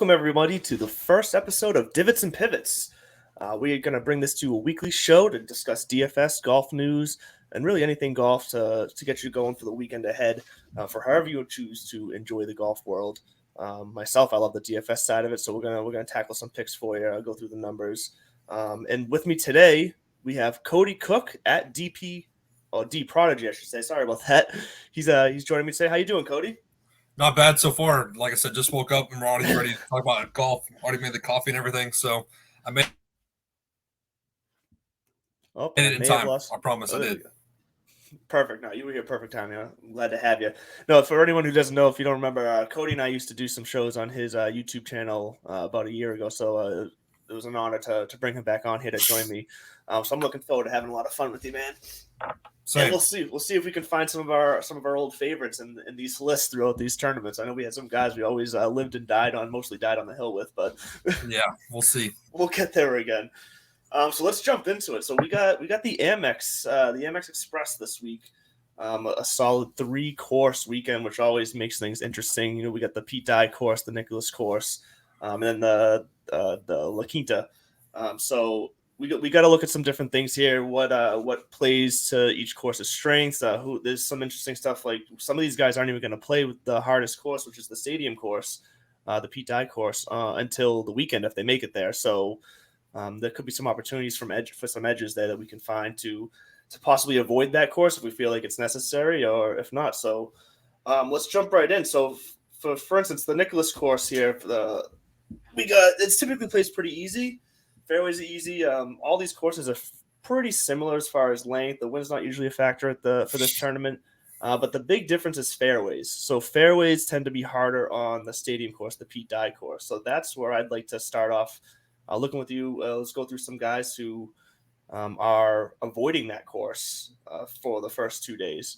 Welcome, everybody, to the first episode of Divots and Pivots. We are going to bring this to a weekly show to discuss DFS, golf news, and really anything golf to get you going for the weekend ahead, for however you choose to enjoy the golf world. Myself, I love the DFS side of it, so we're gonna tackle some picks for you. I'll go through the numbers. And with me today, we have Cody Cook at D Prodigy, I should say. Sorry about that. He's joining me today. How you doing, Cody? Not bad so far. Like I said, just woke up and we're already ready to talk about golf. Already made the coffee and everything, so I made it in time. I promise I did. Perfect. No, you were here perfect time. Yeah, I'm glad to have you. No, for anyone who doesn't know, if you don't remember, Cody and I used to do some shows on his YouTube channel about a year ago. So it was an honor to bring him back on here to join me. So I'm looking forward to having a lot of fun with you, man. Same. And we'll see if we can find some of our old favorites in these lists throughout these tournaments. I know we had some guys we always lived and mostly died on the hill with, but yeah, we'll see. We'll get there again. So let's jump into it. So we got the AMEX Express this week. A solid 3-course weekend, which always makes things interesting. You know, we got the Pete Dye course, the Nicholas course, and then the La Quinta. So we got to look at some different things here. What plays to each course's strengths? There's some interesting stuff. Like some of these guys aren't even going to play with the hardest course, which is the Stadium course, the Pete Dye course, until the weekend if they make it there. So there could be some opportunities for some edges there that we can find to possibly avoid that course if we feel like it's necessary, or if not. So let's jump right in. So for instance, the Nicholas course here, it's typically placed pretty easy. Fairways are easy. All these courses are pretty similar as far as length. The wind's not usually a factor for this tournament, but the big difference is fairways. So fairways tend to be harder on the Stadium course, the Pete Dye course. So that's where I'd like to start off. Looking with you, let's go through some guys who are avoiding that course for the first 2 days.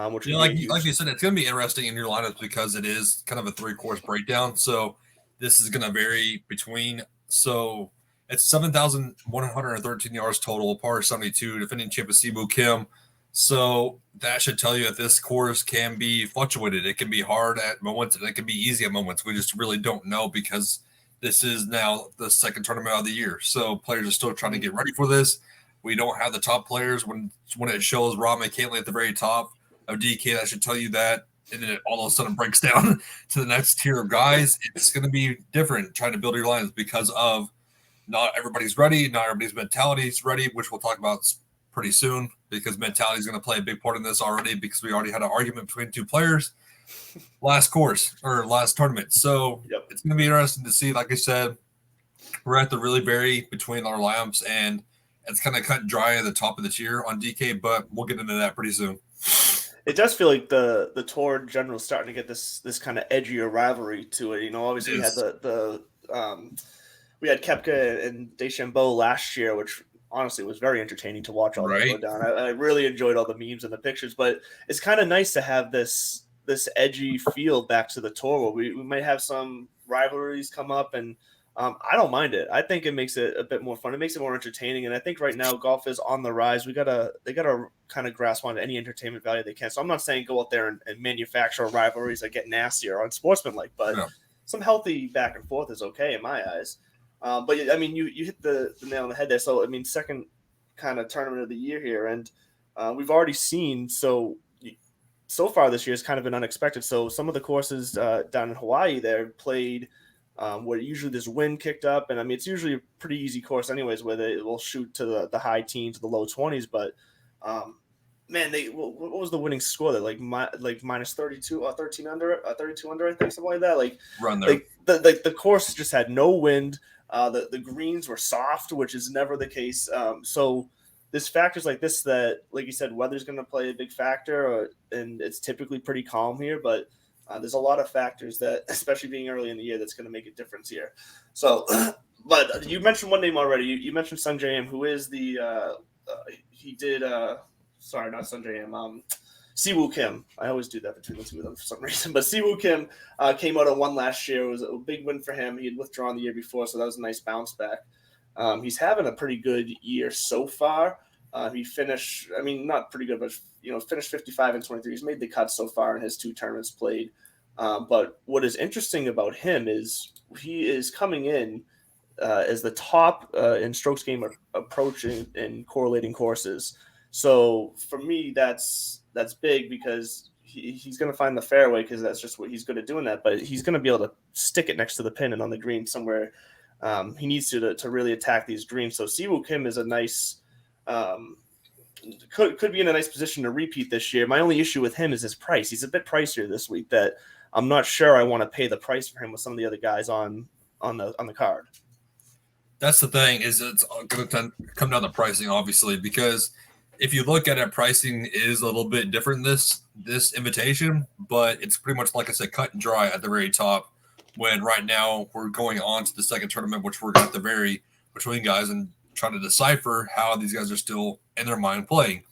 Which like you said, it's going to be interesting in your lineups because it is kind of a 3-course breakdown. So this is going to vary between. So it's 7,113 yards total, par 72, defending champion Siwoo Kim. So that should tell you that this course can be fluctuated. It can be hard at moments and it can be easy at moments. We just really don't know because this is now the second tournament of the year. So players are still trying to get ready for this. We don't have the top players. When it shows Rob McCanley at the very top of DK, that should tell you that. And then it all of a sudden breaks down to the next tier of guys. It's going to be different trying to build your lines because of not everybody's ready. Not everybody's mentality is ready, which we'll talk about pretty soon because mentality is going to play a big part in this already because we already had an argument between 2 players last tournament. So It's going to be interesting to see. Like I said, we're at the really vary between our lineups, and it's kind of cut and dry at the top of the tier on DK, but we'll get into that pretty soon. It does feel like the tour in general is starting to get this kind of edgier rivalry to it. You know, obviously we had we had Koepka and DeChambeau last year, which honestly was very entertaining to watch all that go down. I really enjoyed all the memes and the pictures, but it's kind of nice to have this edgy feel back to the tour where we might have some rivalries come up, and I don't mind it. I think it makes it a bit more fun. It makes it more entertaining, and I think right now golf is on the rise. They gotta kind of grasp on any entertainment value they can. So I'm not saying go out there and manufacture rivalries that get nastier or unsportsmanlike, but some healthy back and forth is okay in my eyes. But I mean, you hit the nail on the head there. So I mean, second kind of tournament of the year here, and we've already seen so far this year has kind of been unexpected. So some of the courses down in Hawaii they're played where usually there's wind kicked up, and I mean it's usually a pretty easy course anyways, where they will shoot to the high teens, the low 20s. But man, what was the winning score? That like minus 32, 13 under, 32 under, I think, something like that. Like run there. The course just had no wind. The greens were soft, which is never the case. So there's factors like this that, like you said, weather's going to play a big factor, and it's typically pretty calm here. But there's a lot of factors that, especially being early in the year, that's going to make a difference here. So, but you mentioned one name already. You mentioned Sungjae Im, who is the sorry, not Sungjae Im. Siwoo Kim. I always do that between the two of them for some reason. But Siwoo Kim came out and won last year. It was a big win for him. He had withdrawn the year before, so that was a nice bounce back. He's having a pretty good year so far. He finished, I mean, not pretty good, but finished 55 and 23. He's made the cut so far in his 2 tournaments played. But what is interesting about him is he is coming in as the top in strokes game approach in correlating courses. So for me, that's big because he's going to find the fairway because that's just what he's good at doing that. But he's going to be able to stick it next to the pin and on the green somewhere he needs to really attack these greens. So Siwoo Kim is a nice could be in a nice position to repeat this year. My only issue with him is his price. He's a bit pricier this week. That I'm not sure I want to pay the price for him with some of the other guys on the card. That's the thing, is it's going to come down to pricing, obviously, because if you look at it, pricing is a little bit different this invitation, but it's pretty much, like I said, cut and dry at the very top. When right now we're going on to the second tournament, which we're at the very between guys and trying to decipher how these guys are still in their mind playing,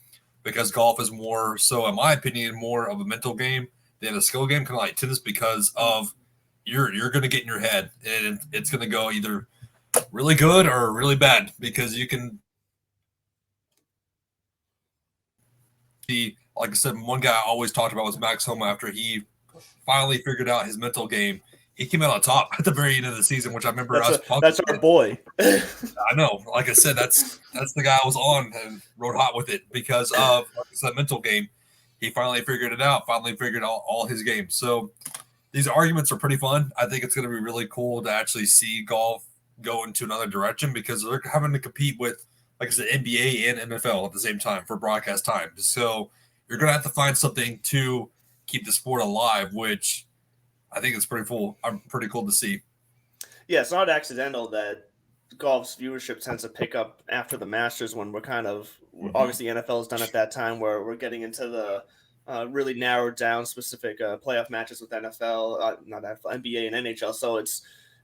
because golf is more so, in my opinion, more of a mental game than a skill game, kind of like tennis, because of you're going to get in your head and it's going to go either really good or really bad, because you can be, like I said, one guy I always talked about was Max Homa. After he finally figured out his mental game, he came out on top at the very end of the season, which I remember that's our boy. I know, like I said, that's the guy I was on and rode hot with it because of, like I said, mental game. He finally figured it out, finally figured out all his games. So these arguments are pretty fun. I think it's going to be really cool to actually see golf go into another direction, because they're having to compete with, like I said, NBA and NFL at the same time for broadcast time. So you're going to have to find something to keep the sport alive, which I think is pretty cool. I'm pretty cool to see. Yeah, it's not accidental that golf's viewership tends to pick up after the Masters, when we're kind of obviously NFL's done at that time, where we're getting into the really narrowed down specific playoff matches with NFL, not NFL, NBA and NHL. So it's,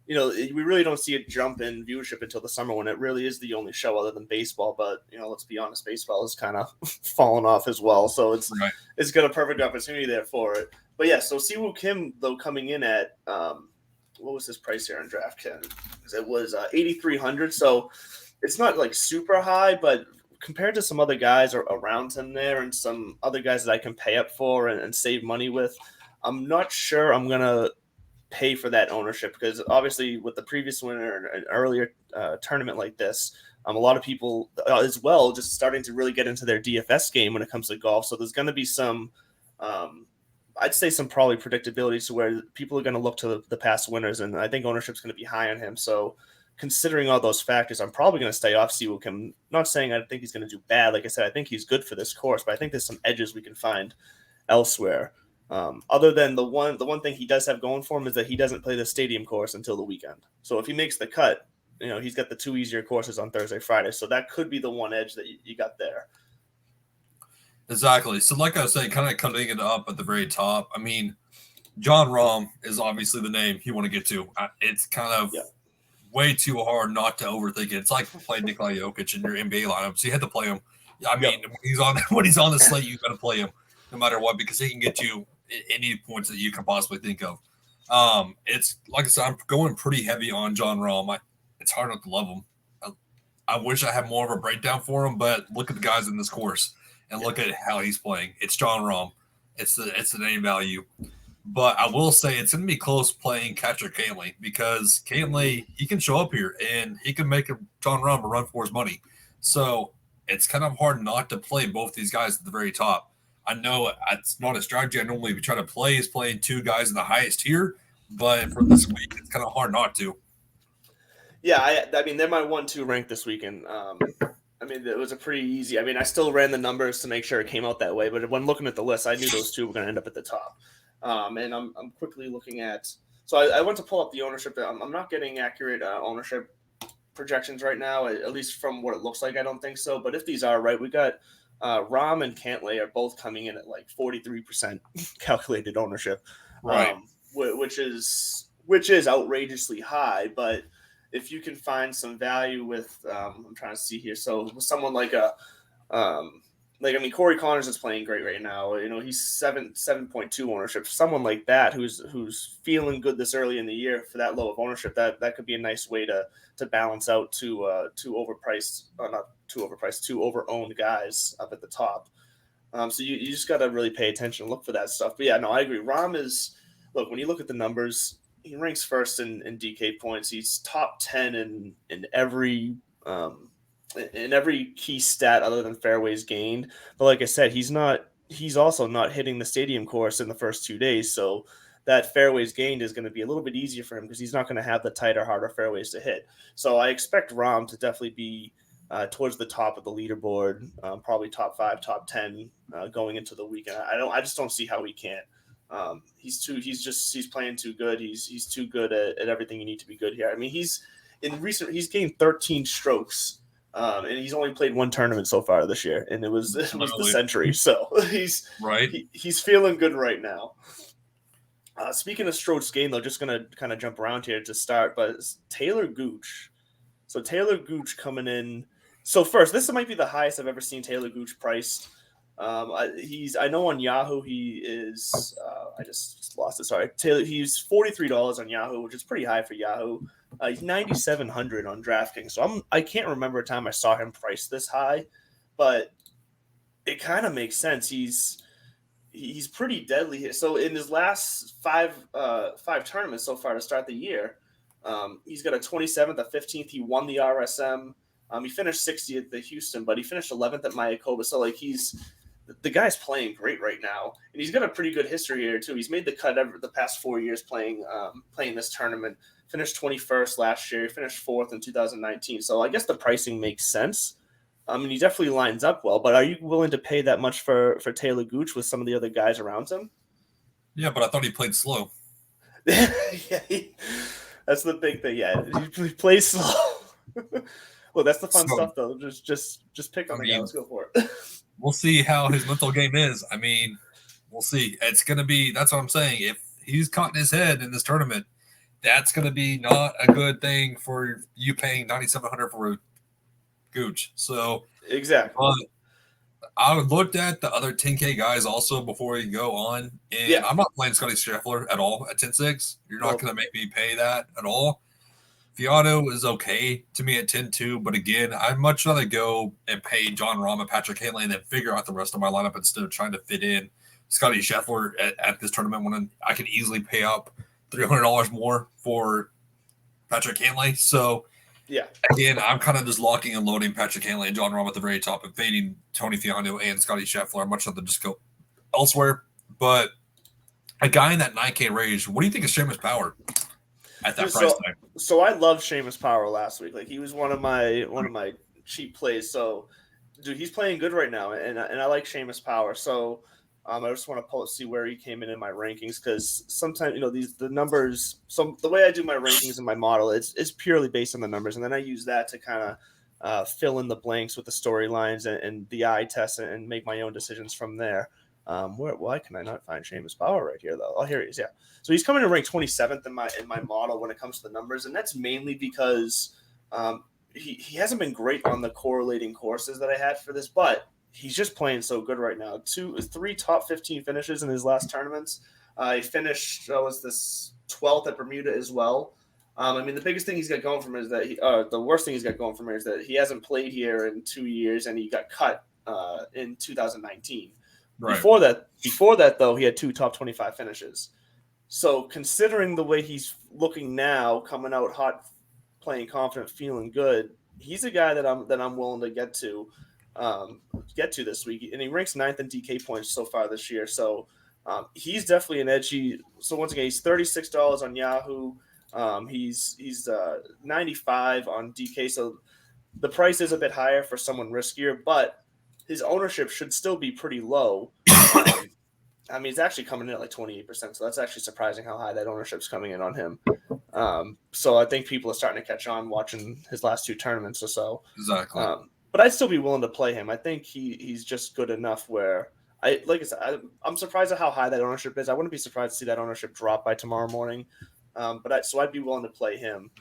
we really don't see a jump in viewership until the summer, when it really is the only show other than baseball. But, let's be honest, baseball is kind of fallen off as well. So it's got a perfect opportunity there for it. But yeah, so Siwoo Kim, though, coming in at, what was his price here on DraftKings? It was 8,300. So it's not like super high, but compared to some other guys around him there and some other guys that I can pay up for and save money with, I'm not sure I'm going to pay for that ownership, because obviously with the previous winner and an earlier tournament like this, a lot of people as well just starting to really get into their DFS game when it comes to golf. So there's going to be some, I'd say some probably predictability to where people are going to look to the past winners, and I think ownership's going to be high on him. So considering all those factors, I'm probably going to stay off Siwoo Kim. Not saying I think he's going to do bad. Like I said, I think he's good for this course, but I think there's some edges we can find elsewhere. Other than the one thing he does have going for him is that he doesn't play the stadium course until the weekend. So if he makes the cut, he's got the 2 easier courses on Thursday, Friday. So that could be the one edge that you got there. Exactly. So like I was saying, kind of cutting it up at the very top, I mean, Jon Rahm is obviously the name you want to get to. It's kind of way too hard not to overthink it. It's like playing Nikola Jokic in your NBA lineup, so you had to play him. I mean, when he's on the slate, you got to play him no matter what, because he can get you any points that you can possibly think of. It's like I said, I'm going pretty heavy on Jon Rahm. It's hard not to love him. I wish I had more of a breakdown for him, but look at the guys in this course and look at how he's playing. It's Jon Rahm. It's the name value. But I will say it's going to be close playing catcher Cantlay, because Cantlay, he can show up here and he can make Jon Rahm a run for his money. So it's kind of hard not to play both these guys at the very top. I know it's not a strategy I normally try to play, is playing two guys in the highest tier, but for this week, it's kind of hard not to. Yeah, I mean, they're my 1-2 rank this weekend. I mean, it was a pretty easy. I mean, I still ran the numbers to make sure it came out that way, but when looking at the list, I knew those two were going to end up at the top. And I'm quickly looking at. So I went to pull up the ownership. I'm not getting accurate ownership projections right now, at least from what it looks like. I don't think so. But if these are right, we got Rahm and Cantlay are both coming in at like 43% calculated ownership, right? Which is outrageously high. But if you can find some value with, I'm trying to see here. So with someone like Corey Connors is playing great right now. He's 7.2 ownership. Someone like that who's feeling good this early in the year for that low of ownership, that could be a nice way to balance out two over-owned guys up at the top. So you just got to really pay attention and look for that stuff. But yeah, no, I agree. Rahm is look, when you look at the numbers, he ranks first in DK points. He's top 10 in every key stat other than fairways gained. But like I said, he's also not hitting the stadium course in the first 2 days. So that fairways gained is going to be a little bit easier for him because he's not going to have the tighter, harder fairways to hit. So I expect Rahm to definitely be towards the top of the leaderboard, probably top 5, top 10 going into the weekend. I just don't see how he can't. He's playing too good. He's too good at everything you need to be good here. I mean, he's gained 13 strokes, and he's only played one tournament so far this year, and it was the Century. So he's feeling good right now. Speaking of strokes gained, though, just gonna kind of jump around here to start, but Taylor Gooch. So Taylor Gooch coming in. So first, this might be the highest I've ever seen Taylor Gooch priced. I know on Yahoo he is. I just lost it. Sorry, Taylor. He's $43 on Yahoo, which is pretty high for Yahoo. He's $9,700 on DraftKings. So I can't remember a time I saw him priced this high, but it kind of makes sense. He's pretty deadly here. So in his last five tournaments so far to start the year, he's got a 27th, a 15th. He won the RSM. He finished 60th at the Houston, but he finished 11th at Mayakoba. So the guy's playing great right now, and he's got a pretty good history here too. He's made the cut the past 4 years playing this tournament. Finished 21st last year. He finished 4th in 2019. So I guess the pricing makes sense. And he definitely lines up well. But are you willing to pay that much for Taylor Gooch with some of the other guys around him? Yeah, but I thought he played slow. Yeah, that's the big thing. Yeah, he plays slow. Well, that's the fun stuff, though. Just pick on the guy. Let's go for it. We'll see how his mental game is. I mean, we'll see. It's going to be – that's what I'm saying. If he's caught in his head in this tournament, that's going to be not a good thing for you paying $9,700 for a Gooch. So exactly. I looked at the other 10K guys also before you go on, and I'm not playing Scotty Scheffler at all at 10-6. You're not going to make me pay that at all. Fiato is okay to me at 10-2, but again, I'd much rather go and pay John Rahm and Patrick Cantlay and then figure out the rest of my lineup instead of trying to fit in Scotty Scheffler at this tournament when I can easily pay up $300 more for Patrick Cantlay. So, again, I'm kind of just locking and loading Patrick Cantlay and John Rahm at the very top and fading Tony Finau and Scotty Scheffler. I'd much rather just go elsewhere. But a guy in that 9K range, what do you think of Seamus Power at that price tag? So I loved Seamus Power last week. Like, he was one of my cheap plays. So, dude, he's playing good right now, and I like Seamus Power. So, I just want to see where he came in my rankings, because sometimes the numbers. So the way I do my rankings in my model, it's purely based on the numbers, and then I use that to kind of fill in the blanks with the storylines and the eye test and make my own decisions from there. Why can I not find Seamus Power right here, though? Oh, here he is. Yeah. So he's coming to rank 27th in my model when it comes to the numbers, and that's mainly because he hasn't been great on the correlating courses that I had for this, but he's just playing so good right now. 3 top 15 finishes in his last tournaments. He finished was this 12th at Bermuda as well. I mean, the biggest thing he's got going from him is that the worst thing he's got going from him is that he hasn't played here in 2 years, and he got cut in 2019. Right. Before that, though, he had 2 top 25 finishes. So considering the way he's looking now, coming out hot, playing confident, feeling good, he's a guy that I'm willing to get to this week. And he ranks 9th in DK points so far this year. So he's definitely an edgy. So once again, he's $36 on Yahoo. He's 95 on DK. So the price is a bit higher for someone riskier, but his ownership should still be pretty low. I mean, it's actually coming in at like 28%, so that's actually surprising how high that ownership's coming in on him. So I think people are starting to catch on watching his last 2 tournaments or so. Exactly. But I'd still be willing to play him. I think he's just good enough where I'm surprised at how high that ownership is. I wouldn't be surprised to see that ownership drop by tomorrow morning. So I'd be willing to play him.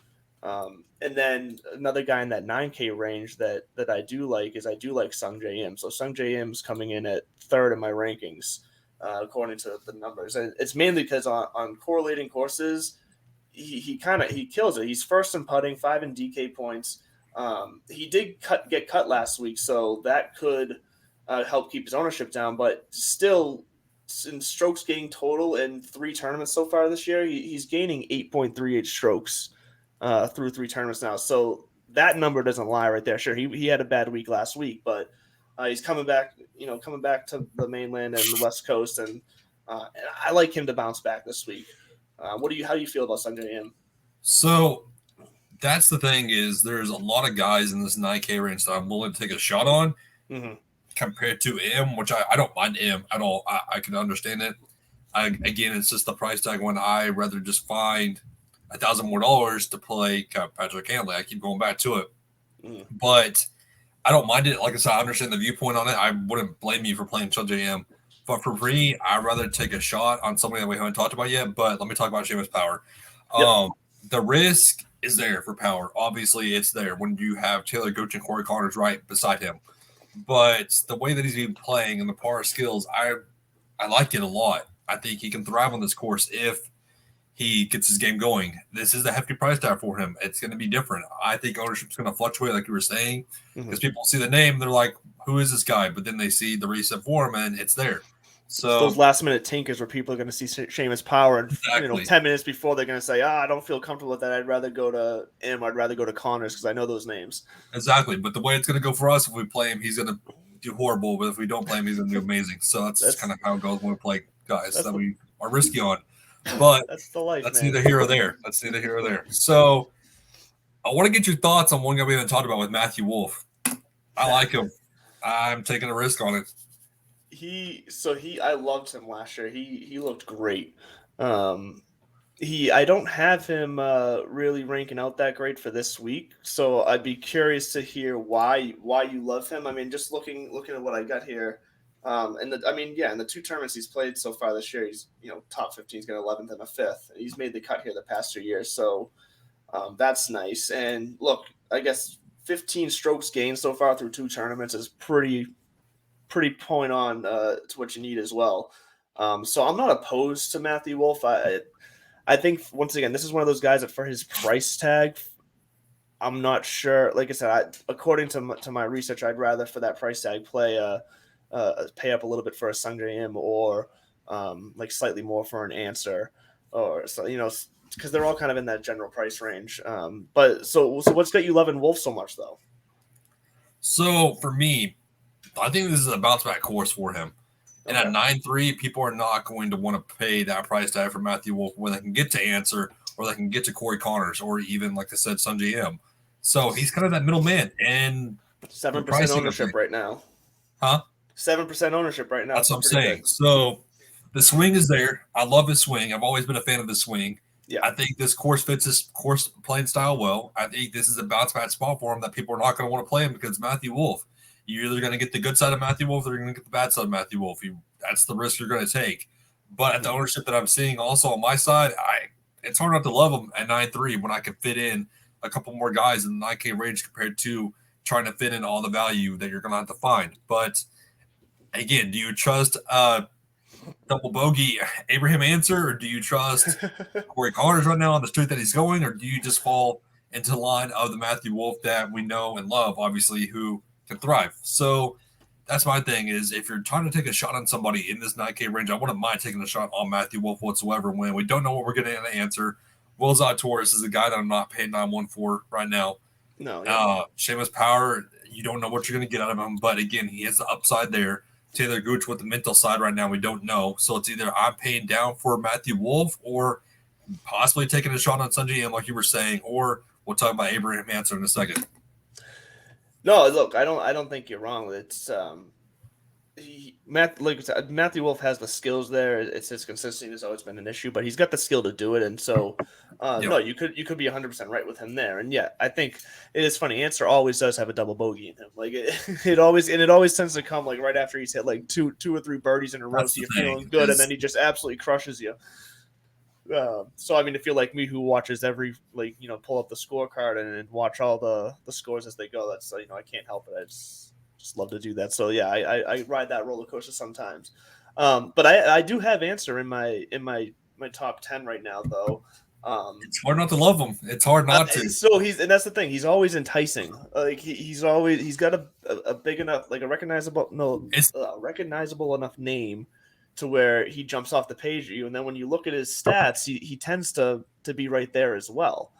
And then another guy in that 9K range that I do like Sung J M. So Sung J M's coming in at 3rd in my rankings, according to the numbers. And it's mainly because on correlating courses, he kills it. He's 1st in putting, 5 in DK points. He did get cut last week, so that could help keep his ownership down. But still, in strokes gained total in 3 tournaments so far this year. He's gaining 8.38 strokes through 3 tournaments now. So that number doesn't lie right there. Sure, he had a bad week last week, but he's coming back. Coming back to the mainland and the West Coast, and I like him to bounce back this week. How do you feel about Sanjay M? So that's the thing is there's a lot of guys in this 9K range that I'm willing to take a shot on compared to M, which I don't mind M at all. I can understand it. Again, it's just the price tag when I rather just find $1,000 more to play Patrick Hanley. I keep going back to it. But I don't mind it. Like I said, I understand the viewpoint on it. I wouldn't blame you for playing Sanjay M. But for me, I'd rather take a shot on somebody that we haven't talked about yet. But let me talk about Seamus Power. Yep. The risk is there for Power. Obviously, it's there when you have Taylor Gooch and Corey Connors right beside him. But the way that he's been playing and the power skills, I like it a lot. I think he can thrive on this course if he gets his game going. This is a hefty price tag for him. It's going to be different. I think ownership's going to fluctuate, like you were saying, because people see the name, they're like, who is this guy? But then they see the recent form, and it's there. So it's those last-minute tinkers where people are going to see Seamus Power, and exactly. 10 minutes before they're going to say, I don't feel comfortable with that. I'd rather go to M. I'd rather go to Connors because I know those names. Exactly. But the way it's going to go for us, if we play him, he's going to do horrible. But if we don't play him, he's going to do amazing. So that's kind of how it goes when we play guys that we are risky on. But that's the life. That's neither here or there. So I want to get your thoughts on one guy we haven't talked about with Matthew Wolff. I like him. I'm taking a risk on it. I loved him last year. He looked great. I don't have him really ranking out that great for this week, so I'd be curious to hear why you love him. I mean, just looking at what I got here, in the 2 tournaments he's played so far this year, he's top 15. He's got 11th and a 5th. He's made the cut here the past 2 years, so that's nice. And look, I guess 15 strokes gained so far through 2 tournaments is pretty point on to what you need as well. So I'm not opposed to Matthew Wolff. I think, once again, this is one of those guys that for his price tag, I'm not sure. Like I said, according to my research, I'd rather for that price tag pay up a little bit for a Sanjay M or like slightly more for an Answer, or so because they're all kind of in that general price range. But so what's got you loving Wolff so much though? So for me, I think this is a bounce back course for him. And at 9.3, people are not going to want to pay that price tag for Matthew Wolff where they can get to Answer or they can get to Corey Connors or even, like I said, Sanjay M. So he's kind of that middle man. And 7% ownership right now. Huh? 7% ownership right now. That's what I'm saying. Good. So the swing is there. I love his swing. I've always been a fan of the swing. Yeah. I think this course fits his course playing style well. I think this is a bounce back spot for him that people are not going to want to play him because Matthew Wolff. You're either going to get the good side of Matthew Wolff or you're going to get the bad side of Matthew Wolff. That's the risk you're going to take. But at the ownership that I'm seeing also on my side, it's hard not to love him at 9.3 when I can fit in a couple more guys in the 9K range compared to trying to fit in all the value that you're going to have to find. But again, do you trust double bogey Abraham Answer, or do you trust Corey Connors right now on the street that he's going, or do you just fall into the line of the Matthew Wolff that we know and love, obviously, who can thrive? So that's my thing is if you're trying to take a shot on somebody in this 9K range, I wouldn't mind taking a shot on Matthew Wolff whatsoever when we don't know what we're getting in the Answer. Will Zalatoris is a guy that I'm not paying 9-1 for right now. No. Seamus Power, you don't know what you're going to get out of him, but again, he has the upside there. Taylor Gooch with the mental side right now, we don't know. So it's either I'm paying down for Matthew Wolff or possibly taking a shot on Sanjay M, like you were saying, or we'll talk about Abraham Answer in a second. No, look, I don't think you're wrong. It's Matthew Wolff has the skills there. It's his consistency has always been an issue, but he's got the skill to do it. And so, no, you could be 100% right with him there. And yeah, I think it is funny. Answer always does have a double bogey in him. Like it always tends to come like right after he's hit like two or three birdies in a row. So you're feeling good, and then he just absolutely crushes you. So I mean, if you're like me who watches every pull up the scorecard and watch all the scores as they go, that's I can't help it. I just love to do that. So yeah, I ride that roller coaster sometimes. But I do have Answer in my top 10 right now though. It's hard not to love him. It's hard not to. So and that's the thing. He's always enticing. Like he's got a big enough, like a recognizable enough name to where he jumps off the page at you. And then when you look at his stats, he tends to be right there as well.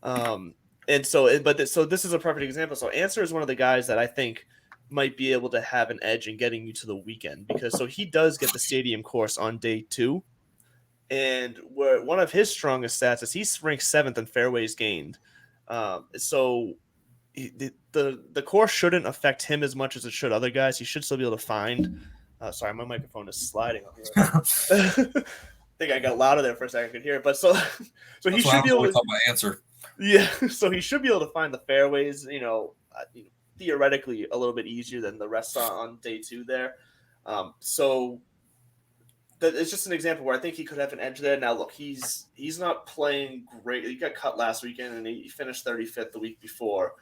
And so, so this is a perfect example. So Answer is one of the guys that I think might be able to have an edge in getting you to the weekend, because so he does get the stadium course on day 2. And where one of his strongest stats is he's ranked 7th in fairways gained. So the course shouldn't affect him as much as it should other guys. He should still be able to find. Sorry, my microphone is sliding on here. I think I got louder there for a second. I could hear it, but so he should be able to. Answer. Yeah, so he should be able to find the fairways. Theoretically a little bit easier than the rest on day 2 there. So it's just an example where I think he could have an edge there. Now, look, he's not playing great. He got cut last weekend, and he finished 35th the week before.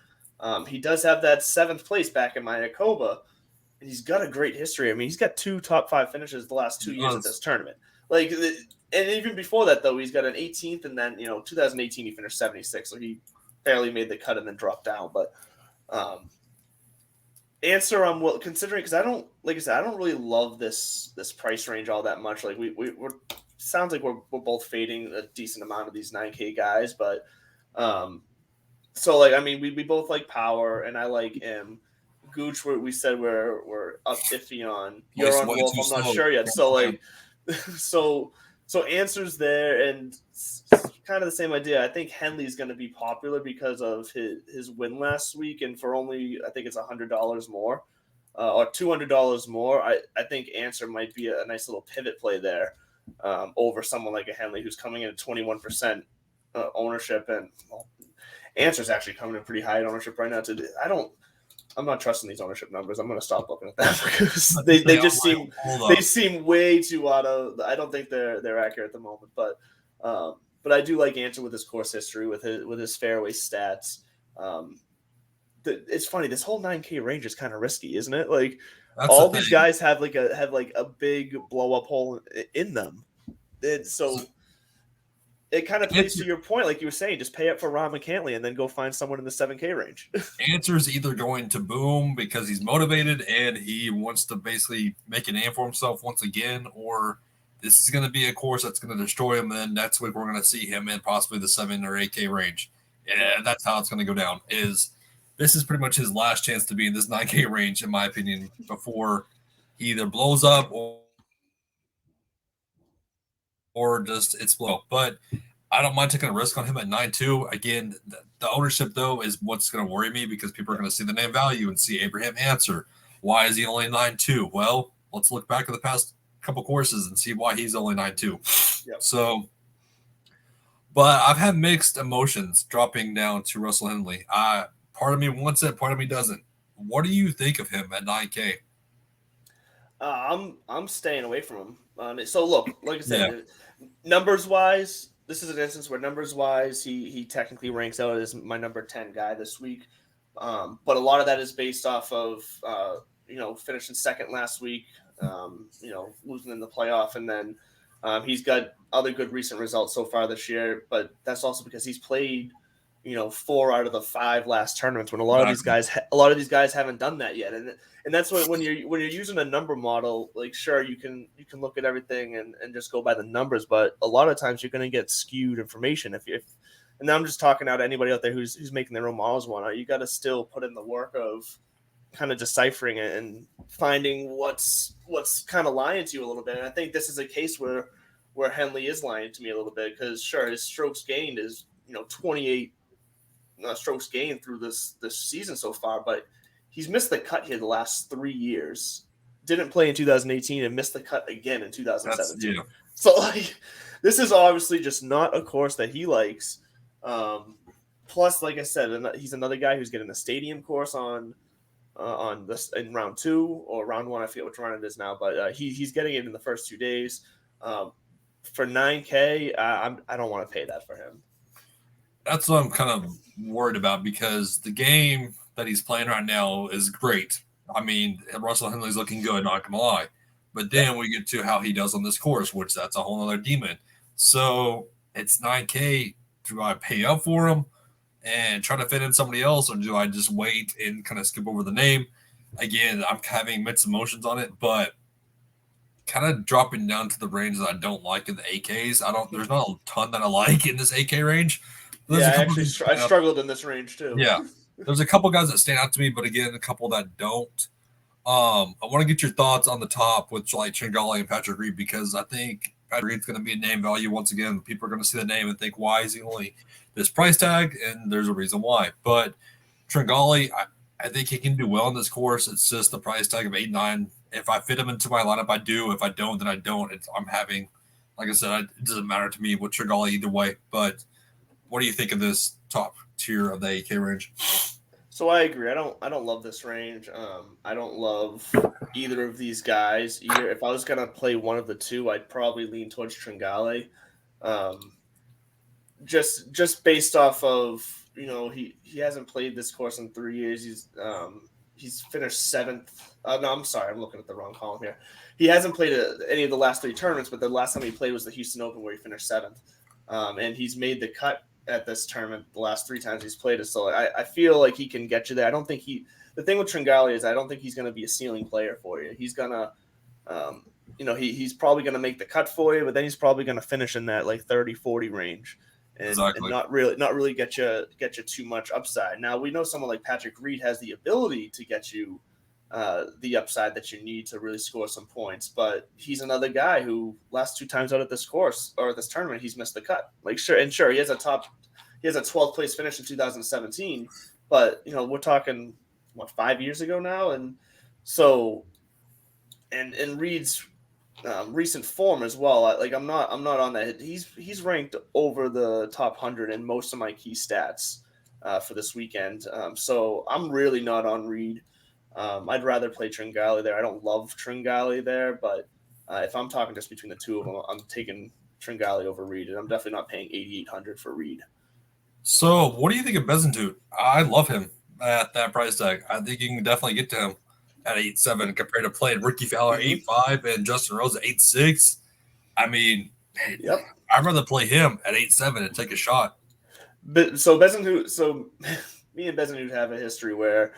He does have that 7th place back in Mayakoba, and he's got a great history. I mean, he's got 2 top 5 finishes the last 2 years at this tournament. And even before that, though, he's got an 18th, and then 2018 he finished 76, so he barely made the cut and then dropped down. But Answer considering, because I don't really love this price range all that much. Like we're sounds like we're both fading a decent amount of these 9K guys, but we both like Power, and I like him. Gooch, we said we're up iffy on. You're on Wolf. I'm not sure yet. So Answer's there, and it's kind of the same idea. I think Henley's going to be popular because of his win last week, and for only, I think it's $100 more, or $200 more. I think Answer might be a nice little pivot play there over someone like a Henley who's coming in at 21% ownership, and Answer's actually coming in pretty high ownership right now. I'm not trusting these ownership numbers. I'm going to stop looking at that because they just seem way too out of. I don't think they're accurate at the moment, but I do like Answer with his course history, with his fairway stats. It's funny, this whole 9K range is kind of risky, isn't it? Like all these guys have a big blow up hole in them, so. It kind of plays to your point, like you were saying, just pay up for Ron McCantley and then go find someone in the 7K range. Answer's either going to boom because he's motivated and he wants to basically make a name for himself once again, or this is going to be a course that's going to destroy him, and next week we're going to see him in possibly the 7 or 8K range. Yeah, that's how it's going to go down. This is pretty much his last chance to be in this 9K range, in my opinion, before he either blows up or just it's blow. But I don't mind taking a risk on him at 9-2. Again, the ownership, though, is what's going to worry me, because people are going to see the name value and see Abraham Answer. Why is he only 9-2? Well, let's look back at the past couple courses and see why he's only 9-2. Yep. So, but I've had mixed emotions dropping down to Russell Henley. Part of me wants it, part of me doesn't. What do you think of him at 9K? I'm staying away from him. So look, like I said, numbers wise, this is an instance where numbers wise, he technically ranks out as my number 10 guy this week. But a lot of that is based off of finishing second last week, losing in the playoff, and then he's got other good recent results so far this year. But that's also because he's played 4 out of the 5 last tournaments, when a lot of these guys haven't done that yet. And that's when you're using a number model, like, sure, you can look at everything and just go by the numbers, but a lot of times you're going to get skewed information. If and now I'm just talking out to anybody out there who's making their own models. You got to still put in the work of kind of deciphering it and finding what's kind of lying to you a little bit. And I think this is a case where Henley is lying to me a little bit, because sure, his strokes gained is 28 strokes gained through this season so far, but he's missed the cut here the last 3 years. Didn't play in 2018 and missed the cut again in 2017. So this is obviously just not a course that he likes. Plus, like I said, he's another guy who's getting the stadium course on this in round 2 or round 1. I forget which round it is now, but he's getting it in the first 2 days. For 9K, I don't want to pay that for him. That's what I'm kind of worried about, because the game that he's playing right now is great. I mean, Russell Henley's looking good, not going to lie. But then we get to how he does on this course, which that's a whole other demon. So it's 9K. Do I pay up for him and try to fit in somebody else, or do I just wait and kind of skip over the name? Again, I'm having mixed emotions on it, but kind of dropping down to the range that I don't like in the AKs. There's not a ton that I like in this AK range. Yeah, I struggled in this range too. Yeah, there's a couple guys that stand out to me, but again, a couple that don't. I want to get your thoughts on the top with like Tringali and Patrick Reed, because I think Patrick Reed's going to be a name value once again. People are going to see the name and think, why is he only this price tag? And there's a reason why. But Tringali, I think he can do well in this course. It's just the price tag of 8-9. If I fit him into my lineup, I do. If I don't, then I don't. I'm having, like I said, it doesn't matter to me with Tringali either way. But what do you think of this top tier of the AK range? So I agree. I don't love this range. I don't love either of these guys. Either if I was gonna play one of the two, I'd probably lean towards Tringali. Just based off of, he hasn't played this course in 3 years. He's finished seventh. No, I'm sorry, I'm looking at the wrong column here. He hasn't played any of the last 3 tournaments, but the last time he played was the Houston Open, where he finished seventh. And he's made the cut at this tournament the last 3 times he's played it. So I feel like he can get you there. I don't think the thing with Tringali is I don't think he's going to be a ceiling player for you. He's going to, he's probably going to make the cut for you, but then he's probably going to finish in that like 30-40 range and not really get you too much upside. Now we know someone like Patrick Reed has the ability to get you the upside that you need to really score some points, but he's another guy who last 2 times out at this course or this tournament, he's missed the cut. Sure, he has a 12th place finish in 2017, but we're talking 5 years ago now, and so and Reed's recent form as well. I'm not on that. He's ranked over the top 100 in most of my key stats for this weekend. So I'm really not on Reed. I'd rather play Tringali there. I don't love Tringali there, but if I'm talking just between the two of them, I'm taking Tringali over Reed, and I'm definitely not paying $8,800 for Reed. So, what do you think of Bezentout? I love him at that price tag. I think you can definitely get to him at 8.7 compared to playing Ricky Fowler 8.5 and Justin Rose at 8.6. I mean, yep. I'd rather play him at 8.7 and take a shot. But so me and Bezentout have a history where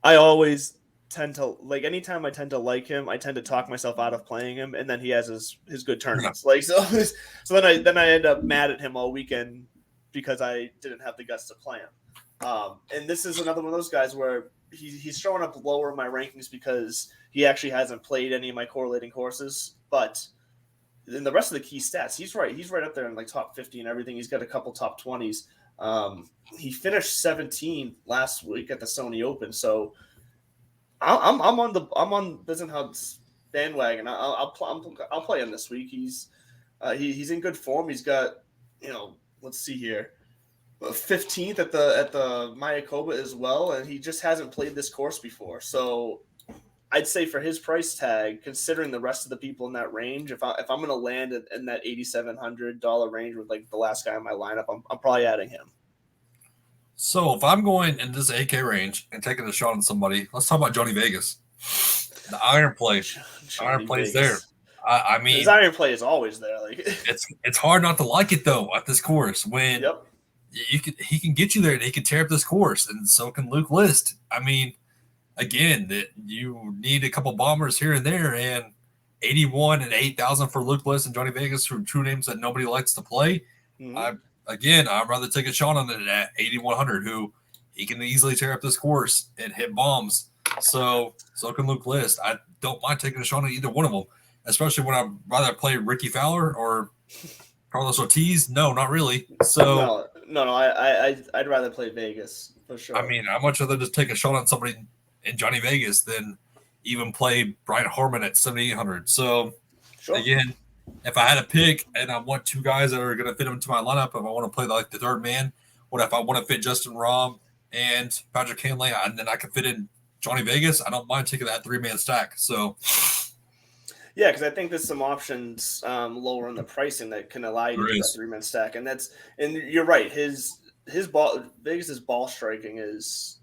I always tend to anytime I tend to like him, I tend to talk myself out of playing him, and then he has his good tournaments. So then I end up mad at him all weekend because I didn't have the guts to play him. And this is another one of those guys where he's showing up lower in my rankings because he actually hasn't played any of my correlating courses. But in the rest of the key stats, he's right up there in like top 50 and everything. He's got a couple top 20s. He finished 17 last week at the Sony Open, so I'm on Bezenhout's bandwagon. I'll play him this week. He's in good form. He's got let's see here, 15th at the Mayakoba as well, and he just hasn't played this course before. So I'd say for his price tag, considering the rest of the people in that range, if I'm going to land in that $8,700 range with like the last guy in my lineup, I'm probably adding him. So if I'm going in this AK range and taking a shot on somebody, let's talk about Johnny Vegas. The iron play. Iron play's there. I mean, his iron play is always there. Like it's hard not to like it though at this course when he can get you there and he can tear up this course, and so can Luke List. I mean, again, that you need a couple bombers here and there, and 81 and 8,000 for Luke List and Johnny Vegas, who are two names that nobody likes to play. Mm-hmm. I'd rather take a shot on it at 8,100, who he can easily tear up this course and hit bombs. So can Luke List. I don't mind taking a shot on either one of them, especially when I'd rather play Ricky Fowler or Carlos Ortiz. No, not really. So no. I'd rather play Vegas for sure. I mean, I'd much rather just take a shot on somebody in Johnny Vegas than even play Brian Harman at 7,800. So again, if I had a pick and I want 2 guys that are going to fit into my lineup, if I want to play like the third man, what if I want to fit Justin Rahm and Patrick Cantlay, and then I can fit in Johnny Vegas, I don't mind taking that 3-man stack. So yeah, because I think there's some options lower in the pricing that can allow you to do that 3-man stack, and you're right. His Vegas's ball striking is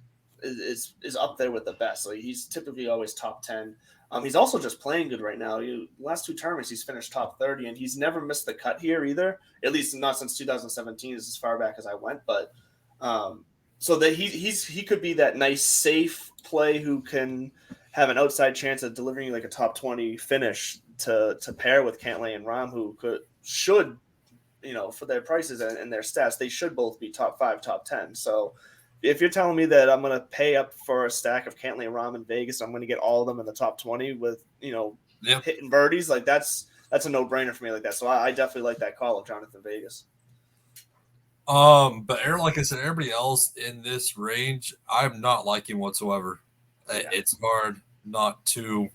up there with the best. Like he's typically always top 10. He's also just playing good right now. Last 2 tournaments, he's finished top 30, and he's never missed the cut here either. At least not since 2017. Is as far back as I went. But so that he could be that nice safe play who can have an outside chance of delivering you like a top 20 finish to pair with Cantlay and Rahm, who should, for their prices and their stats, they should both be top 5, top 10. So if you're telling me that I'm going to pay up for a stack of Cantlay and Rahm in Vegas, I'm going to get all of them in the top 20 with, hitting birdies, like that's a no-brainer for me like that. So I definitely like that call of Jonathan Vegas. But like I said, everybody else in this range, I'm not liking whatsoever. Yeah. It's hard not to.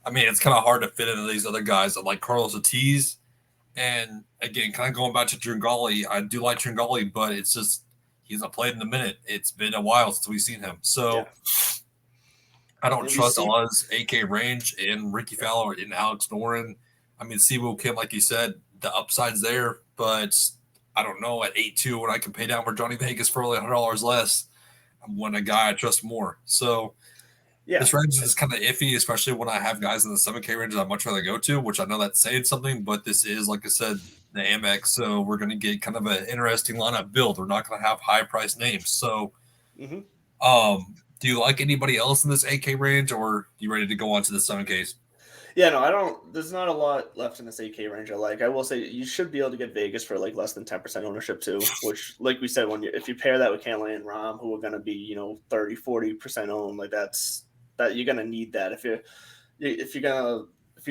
I mean, it's kind of hard to fit into these other guys like Carlos Ortiz. And again, kind of going back to Tringali, I do like Tringali, but it's just he's not played in a minute. It's been a while since we've seen him. So I don't trust a lot of his AK range in Ricky Fowler and Alex Noren. I mean, Siwoo Kim, like you said, the upside's there, but I don't know at 8-2 when I can pay down for Johnny Vegas for only $100 less when a guy I trust more. So this range is kind of iffy, especially when I have guys in the 7K range that I'd much rather go to, which I know that's saying something, but this is, like I said, the Amex. So we're going to get kind of an interesting lineup build. We're not going to have high price names. So, do you like anybody else in this 8K range, or are you ready to go on to the 7Ks? Yeah, no, I don't. There's not a lot left in this 8K range I like. I will say you should be able to get Vegas for like less than 10% ownership too, which, like we said, if you pair that with Cantlay and Rahm, who are going to be 30-40% owned, like that you're going to need that if you're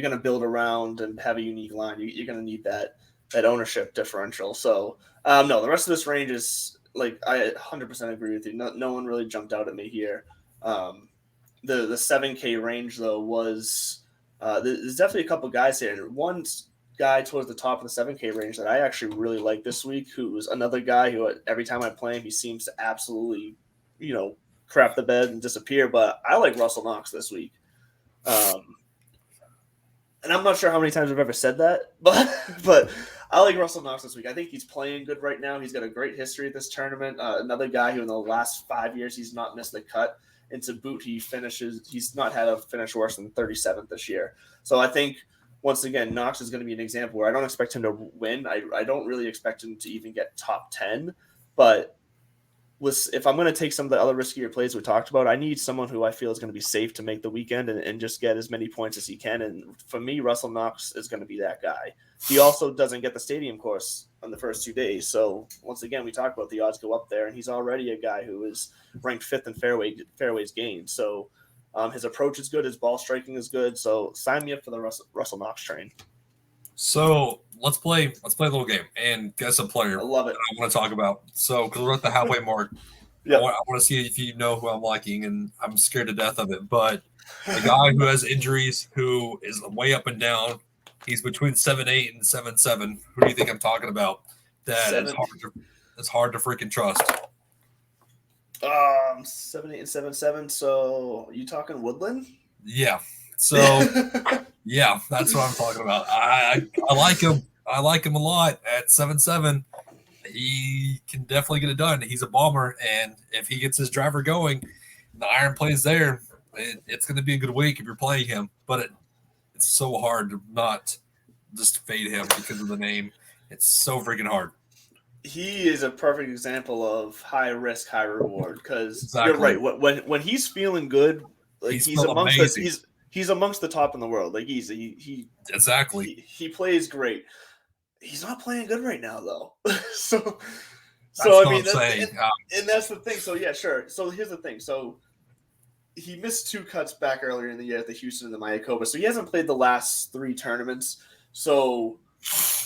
gonna build around and have a unique line, you're going to need that ownership differential. So no, the rest of this range is like I 100% agree with you. No one really jumped out at me here. The 7K range though was. There's definitely a couple guys here. One guy towards the top of the 7K range that I actually really like this week, who was another guy who every time I play him, he seems to absolutely, crap the bed and disappear. But I like Russell Knox this week. And I'm not sure how many times I've ever said that, but I like Russell Knox this week. I think he's playing good right now. He's got a great history at this tournament. Another guy who in the last 5 years, he's not missed the cut. And to boot, he's not had a finish worse than 37th this year. So I think, once again, Knox is going to be an example where I don't expect him to win. I don't really expect him to even get top 10. But if I'm going to take some of the other riskier plays we talked about, I need someone who I feel is going to be safe to make the weekend and just get as many points as he can. And for me, Russell Knox is going to be that guy. He also doesn't get the stadium course on the first 2 days. So once again, we talk about the odds go up there, and he's already a guy who is ranked 5th in fairways gained. So his approach is good. His ball striking is good. So sign me up for the Russell Knox train. So let's play a little game and guess a player. I love it. I want to talk about. So because we're at the halfway mark, I want to see if you know who I'm liking, and I'm scared to death of it. But a guy who has injuries, who is way up and down. He's between 7-8 and 7-7. Who do you think I'm talking about? That is hard to freaking trust. 7-8 and 7-7. So you talking Woodland? Yeah. So yeah, that's what I'm talking about. I like him. I like him a lot at 7-7. He can definitely get it done. He's a bomber, and if he gets his driver going, the iron plays there. It's going to be a good week if you're playing him. But it's so hard to not just fade him because of the name. It's so freaking hard. He is a perfect example of high risk, high reward. Because you're right. When he's feeling good, like he's amongst the top in the world. Like he plays great. He's not playing good right now though. so I mean, and that's the thing. So yeah, sure. So here's the thing. So he missed 2 cuts back earlier in the year at the Houston and the Mayakoba. So he hasn't played the last 3 tournaments. So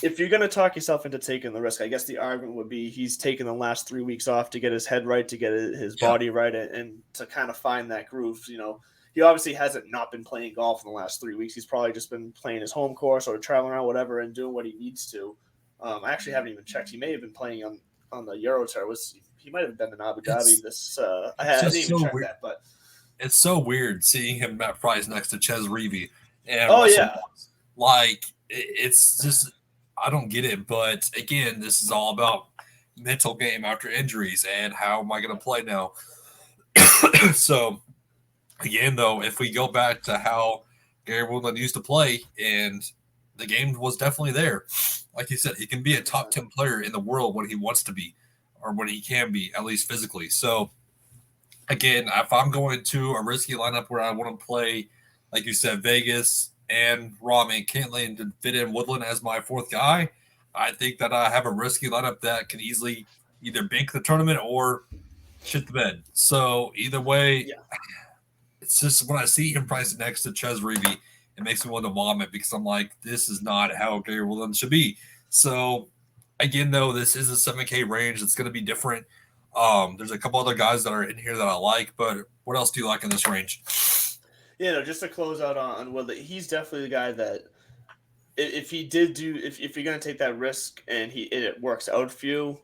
if you're going to talk yourself into taking the risk, I guess the argument would be he's taken the last 3 weeks off to get his head right, to get his body right, and to kind of find that groove. He obviously hasn't not been playing golf in the last 3 weeks. He's probably just been playing his home course or traveling around, whatever, and doing what he needs to. I actually haven't even checked. He may have been playing on the Euro Tour. He might have been in Abu Dhabi. I didn't even check that, but it's so weird seeing him at price next to Ches Reavie. And like it's just I don't get it. But again, this is all about mental game after injuries and how am I going to play now? So again, though, if we go back to how Gary Woodland used to play, and the game was definitely there. Like you said, he can be a top 10 player in the world when he wants to be, or when he can be, at least physically. So again, if I'm going to a risky lineup where I want to play, like you said, Vegas, and Rami Cantley to fit in Woodland as my fourth guy, I think that I have a risky lineup that can easily either bank the tournament or shit the bed. So either way, Yeah. it's just when I see him priced next to Ches Reavie, it makes me want to vomit because I'm like, this is not how Gary Woodland should be. So again, though, this is a 7K range. It's going to be different. There's a couple other guys that are in here that I like, but what else do you like in this range? Yeah, no, just to close out on Woodley, he's definitely the guy that if he did do if you're gonna take that risk and it works out for you,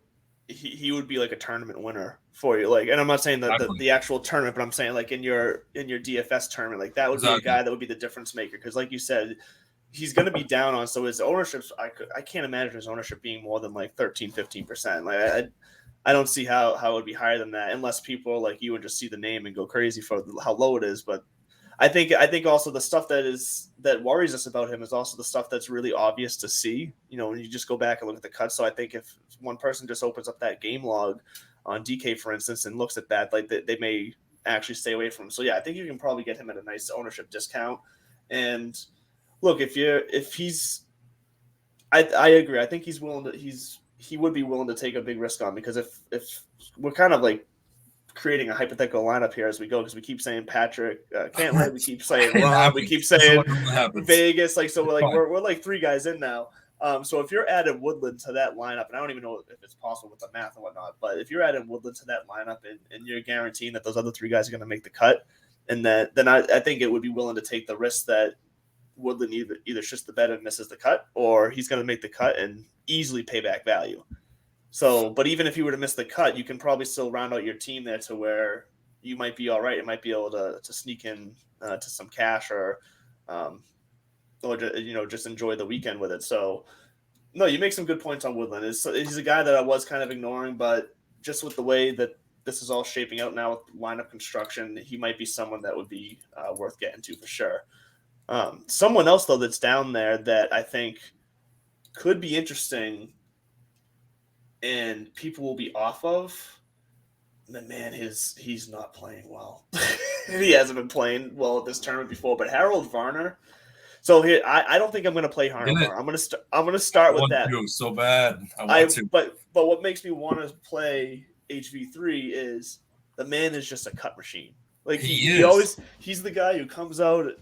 he would be like a tournament winner for you. Like, and I'm not saying that Exactly. the actual tournament, but I'm saying like in your DFS tournament, like that would be a Exactly. guy that would be the difference maker. Because like you said, he's gonna be down on, so his ownership's I can't imagine his ownership being more than like 13-15%. Like I don't see how it would be higher than that unless people like you would just see the name and go crazy for how low it is. But I think also the stuff that worries us about him is also the stuff that's really obvious to see. You know, when you just go back and look at the cuts. So I think if one person just opens up that game log on DK, for instance, and looks at that, like they may actually stay away from him. So yeah, I think you can probably get him at a nice ownership discount. And look, if he's, I agree. I think he would be willing to take a big risk on, because if we're kind of like creating a hypothetical lineup here as we go, because we keep saying Patrick Cantlay, we keep saying It Rom, we happens. keep This is saying what normally happens. Vegas. Like, so It's fine. we're like three guys in now. So if you're adding Woodland to that lineup, and I don't even know if it's possible with the math and whatnot, but if you're adding Woodland to that lineup and you're guaranteeing that those other three guys are going to make the cut, and then I think it would be willing to take the risk that Woodland either shits the bed and misses the cut, or he's going to make the cut and easily pay back value. So, but even if you were to miss the cut, you can probably still round out your team there to where you might be all right. It might be able to sneak in to some cash, um, or just enjoy the weekend with it. So, no, you make some good points on Woodland. He's a guy that I was kind of ignoring, but just with the way that this is all shaping out now with lineup construction, he might be someone that would be worth getting to for sure. Someone else though that's down there that I think could be interesting and people will be off of. Man, he's not playing well. He hasn't been playing well at this tournament before. But Harold Varner. So here, I don't think I'm going to play Get Harold it? Varner. I'm going to I start with want that. to so bad. I want to. But what makes me want to play HV3 is the man is just a cut machine. Like He is. he's the guy who comes out,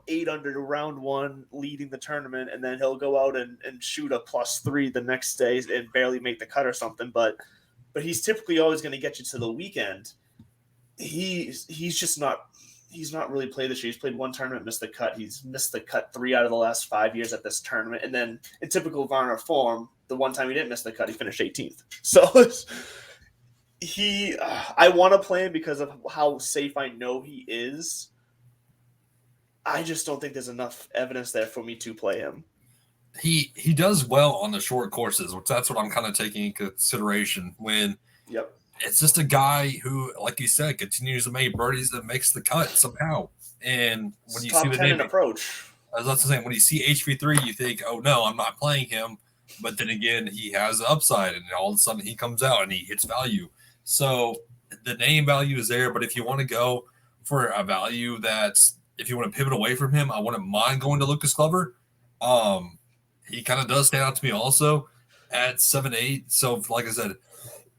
8 under to round one, leading the tournament, and then he'll go out and shoot a +3 the next day and barely make the cut or something. But he's typically always going to get you to the weekend. He's just not. He's not really played this year. He's played one tournament, missed the cut. He's missed the cut 3 out of the last 5 years at this tournament. And then in typical Varner form, the one time he didn't miss the cut, he finished 18th. So I want to play him because of how safe I know he is. I just don't think there's enough evidence there for me to play him. He does well on the short courses, which that's what I'm kind of taking into consideration when Yep. it's just a guy who, like you said, continues to make birdies that makes the cut somehow. And when It's you see top the 10 name, in approach. as I was saying, when you see HV3, you think, oh no, I'm not playing him. But then again, he has the upside, and all of a sudden he comes out and he hits value. So the name value is there. But if you want to go for a value that's, if you want to pivot away from him, I wouldn't mind going to Lucas Glover. He kind of does stand out to me also at 7-8. So, like I said,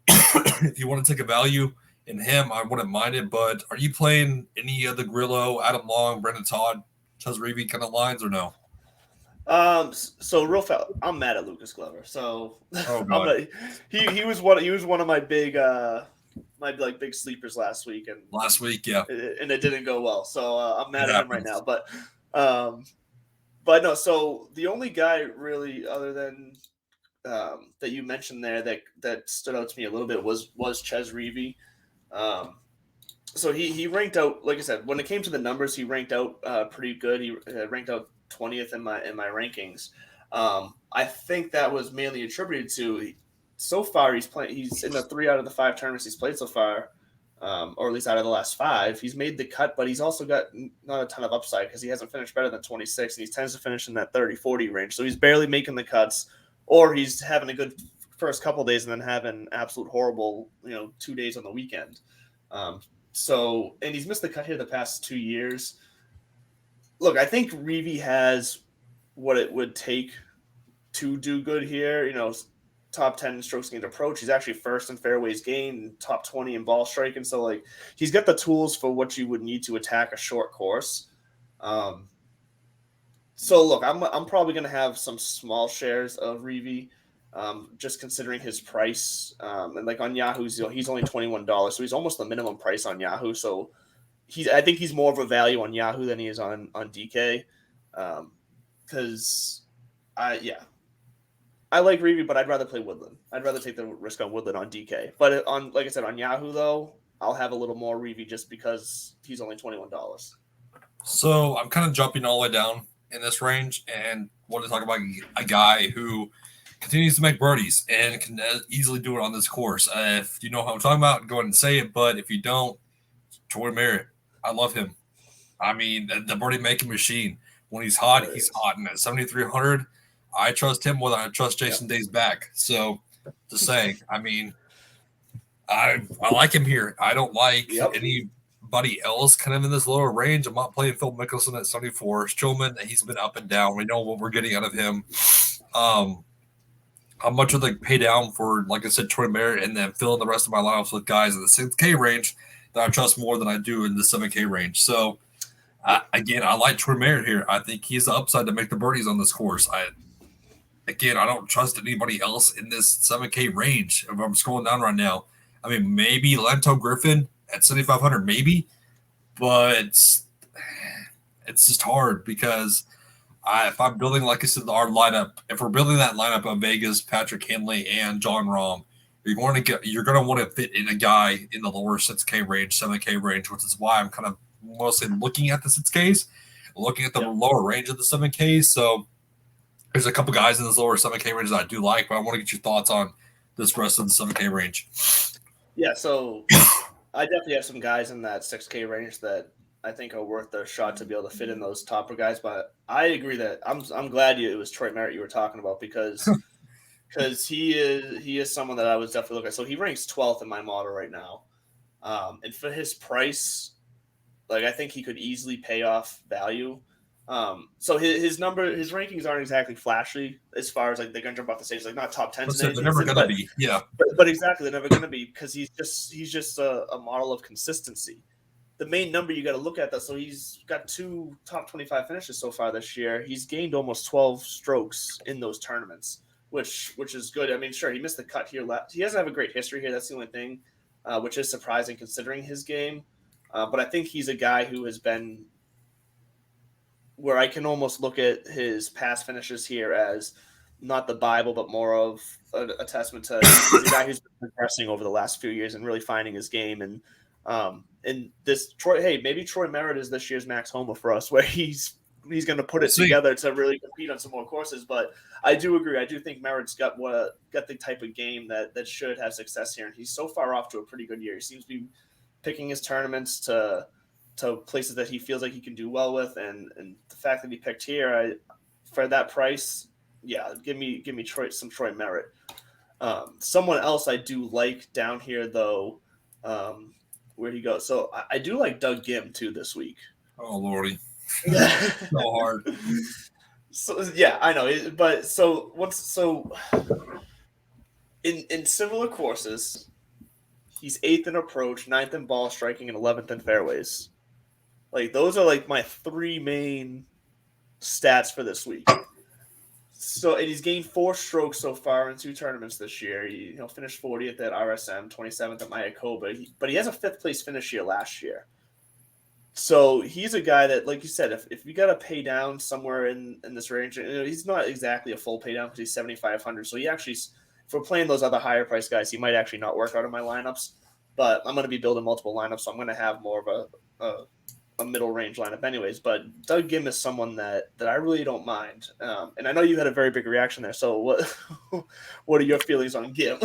if you want to take a value in him, I wouldn't mind it. But are you playing any of the Grillo, Adam Long, Brendan Todd, Chuz Reavie kind of lines or no? So real fast, I'm mad at Lucas Glover. So Oh God, he was one of my big big sleepers last week, and last week, yeah, it didn't go well. So I'm it mad at him right now. happens. But no. So the only guy really, other than that you mentioned there, that stood out to me a little bit was Ches Reavie. So he ranked out, like I said, when it came to the numbers, he ranked out pretty good. He ranked out 20th in my rankings. I think that was mainly attributed to so far he's in the 3 out of the 5 tournaments he's played so far, or at least out of the last 5. He's made the cut, but he's also got not a ton of upside because he hasn't finished better than 26, and he tends to finish in that 30-40 range. So he's barely making the cuts, or he's having a good first couple of days and then having absolute horrible 2 days on the weekend. And he's missed the cut here the past 2 years. look, I think Reeve has what it would take to do good here. Top 10 strokes gained approach. He's actually first in fairways gained, top 20 in ball striking. So like he's got the tools for what you would need to attack a short course. So look, I'm probably going to have some small shares of Reeve, just considering his price. And like on Yahoo's, he's only $21, so he's almost the minimum price on Yahoo. So I think he's more of a value on Yahoo than he is on DK. Because I like Reeve, but I'd rather play Woodland. I'd rather take the risk on Woodland on DK. But like I said, on Yahoo though, I'll have a little more Reeve just because he's only $21. So I'm kind of jumping all the way down in this range and want to talk about a guy who continues to make birdies and can easily do it on this course. If you know what I'm talking about, go ahead and say it. But if you don't, Troy Merritt, I love him. I mean, the birdie making machine. When he's hot, he's hot. And at 7,300, I trust him more than I trust Jason Day's back. So, just saying, I mean, I like him here. I don't like anybody else kind of in this lower range. I'm not playing Phil Mickelson at 74. Strowman, he's been up and down. We know what we're getting out of him. How much would they pay down for, like I said, Troy Merritt, and then fill in the rest of my lineups with guys in the 6K range that I trust more than I do in the 7K range. So, again, I like Troy Merritt here. I think he's the upside to make the birdies on this course. I don't trust anybody else in this 7K range. If I'm scrolling down right now, I mean, maybe Lento Griffin at 7,500, maybe, but it's just hard because if I'm building, like I said, our lineup, if we're building that lineup of Vegas, Patrick Henley, and John Rahm, you're going to want to fit in a guy in the lower 6K range, 7K range, which is why I'm kind of mostly looking at the 6Ks, looking at the lower range of the 7Ks. So there's a couple guys in this lower 7K range that I do like, but I want to get your thoughts on this rest of the 7K range. Yeah, so I definitely have some guys in that 6K range that I think are worth their shot to be able to fit in those topper guys. But I agree that I'm glad it was Troy Merritt you were talking about because he is someone that I was definitely looking at. So he ranks 12th in my model right now, and for his price, like I think he could easily pay off value. So his rankings aren't exactly flashy as far as like they're gonna jump off the stage, like not top 10. They're never gonna be, yeah. But exactly, they're never gonna be because he's just a model of consistency. The main number you got to look at that. So he's got 2 top 25 finishes so far this year. He's gained almost 12 strokes in those tournaments, which is good. I mean, sure, he missed the cut here. He doesn't have a great history here. That's the only thing, which is surprising considering his game. But I think he's a guy who has been where I can almost look at his past finishes here as not the Bible, but more of a testament to he's a guy who's been progressing over the last few years and really finding his game. And this maybe Troy Merritt is this year's Max Homa for us, where he's going to put it together to really compete on some more courses. But I do agree. I do think Merritt's got the type of game that should have success here, and he's so far off to a pretty good year. He seems to be picking his tournaments to places that he feels like he can do well with, and the fact that he picked here, for that price, yeah, give me some Troy Merritt. Someone else I do like down here though, where'd he go? So I do like Doug Gim too this week. Oh Lordy, so hard. So yeah, I know, but in similar courses, he's 8th in approach, 9th in ball striking, and 11th in fairways. Like those are like my 3 main stats for this week. So, and he's gained 4 strokes so far in 2 tournaments this year. He finished 40th at RSM, 27th at Mayakoba, but he has a 5th place finish here last year. So he's a guy that, like you said, if you got to pay down somewhere in this range, he's not exactly a full pay down because he's 7,500. So he actually, if we're playing those other higher price guys, he might actually not work out of my lineups. But I'm going to be building multiple lineups, so I'm going to have more of a middle range lineup anyways. But Doug Gim is someone that I really don't mind. And I know you had a very big reaction there. So what are your feelings on Gim?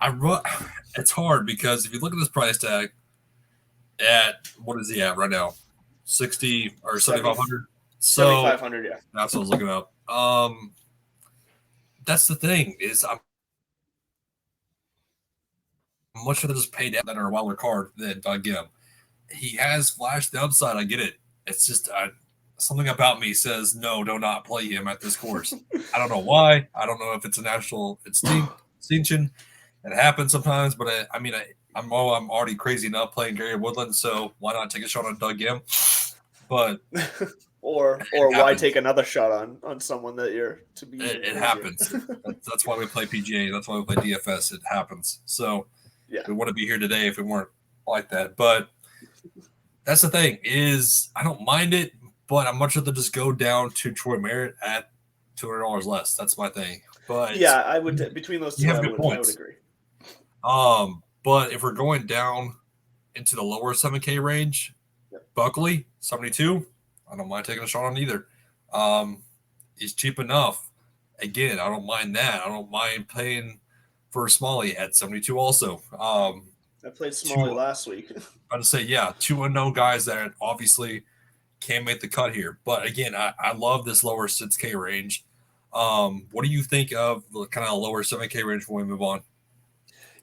It's hard because if you look at this price tag at what is he at right now? 60 or 7,500? 7,500, yeah. That's what I was looking up. That's the thing is I'm much rather just pay down than a wilder card than Doug Gim. He has flashed the upside. I get it. It's just something about me says no, do not play him at this course. I don't know why. I don't know if it's a natural extinction. It happens sometimes, but I'm already crazy enough playing Gary Woodland, so why not take a shot on Doug Gim? But or why take another shot on someone that you're to be? It happens. That's why we play PGA. That's why we play DFS. It happens. So we wouldn't be here today if we weren't like that. But that's the thing is I don't mind it, but I'm much rather just go down to Troy Merritt at $200 less. That's my thing. But yeah, I would between those two. I would agree. But if we're going down into the lower 7K range, Buckley 72. I don't mind taking a shot on either. He's cheap enough. Again, I don't mind that. I don't mind paying for Smalley at 72 also. I played Smalley last week. I'd say, two unknown guys that obviously can't make the cut here. But again, I love this lower 6K range. What do you think of the kind of lower 7K range before we move on?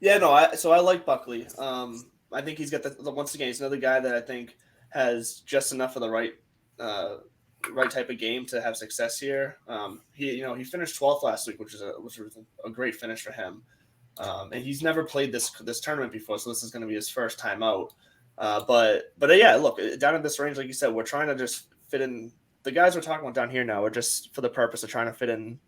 Yeah, no, I like Buckley. I think he's got once again, he's another guy that I think has just enough of the right type of game to have success here. He finished 12th last week, which was a great finish for him. And he's never played this tournament before, so this is going to be his first time out. But yeah, look, down in this range, like you said, we're trying to just fit in. The guys we're talking about down here now are just for the purpose of trying to fit in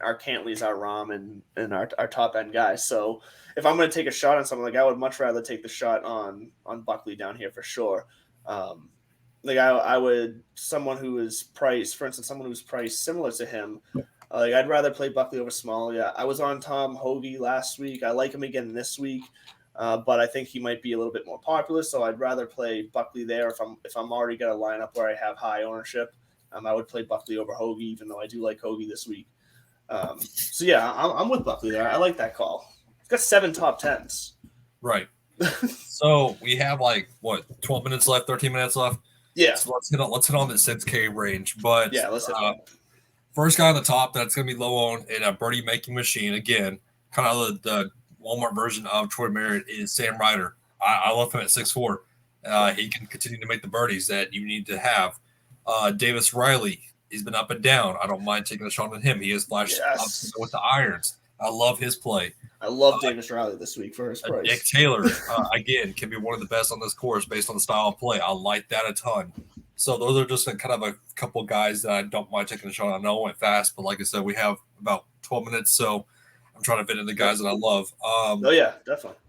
our Cantleys, our Rahm, and our top end guys. So if I'm going to take a shot on someone, I would much rather take the shot on Buckley down here for sure. I would someone who is priced, for instance, someone who's priced similar to him. I'd rather play Buckley over Smalley. Yeah, I was on Tom Hoagie last week. I like him again this week, but I think he might be a little bit more popular. So I'd rather play Buckley there if I'm already got a lineup where I have high ownership. I would play Buckley over Hoagie, even though I do like Hoagie this week. So yeah, I'm with Buckley there. I like that call. He's got 7 top 10s. Right. So we have 12 minutes left, 13 minutes left. Yeah. So let's hit on the 6K range. But yeah, let's hit first guy on the top that's going to be low owned in a birdie making machine. Again, kind of the Walmart version of Troy Merritt is Sam Ryder. I love him at 6'4". He can continue to make the birdies that you need to have. Davis Riley, he's been up and down. I don't mind taking a shot on him. He has flashed up with the irons. I love his play. I love Davis Riley this week for his price. Nick Taylor, again, can be one of the best on this course based on the style of play. I like that a ton. So those are just kind of a couple guys that I don't mind taking a shot on. I know it went fast, but like I said, we have about 12 minutes, so I'm trying to fit in the guys that I love. Oh, yeah, definitely.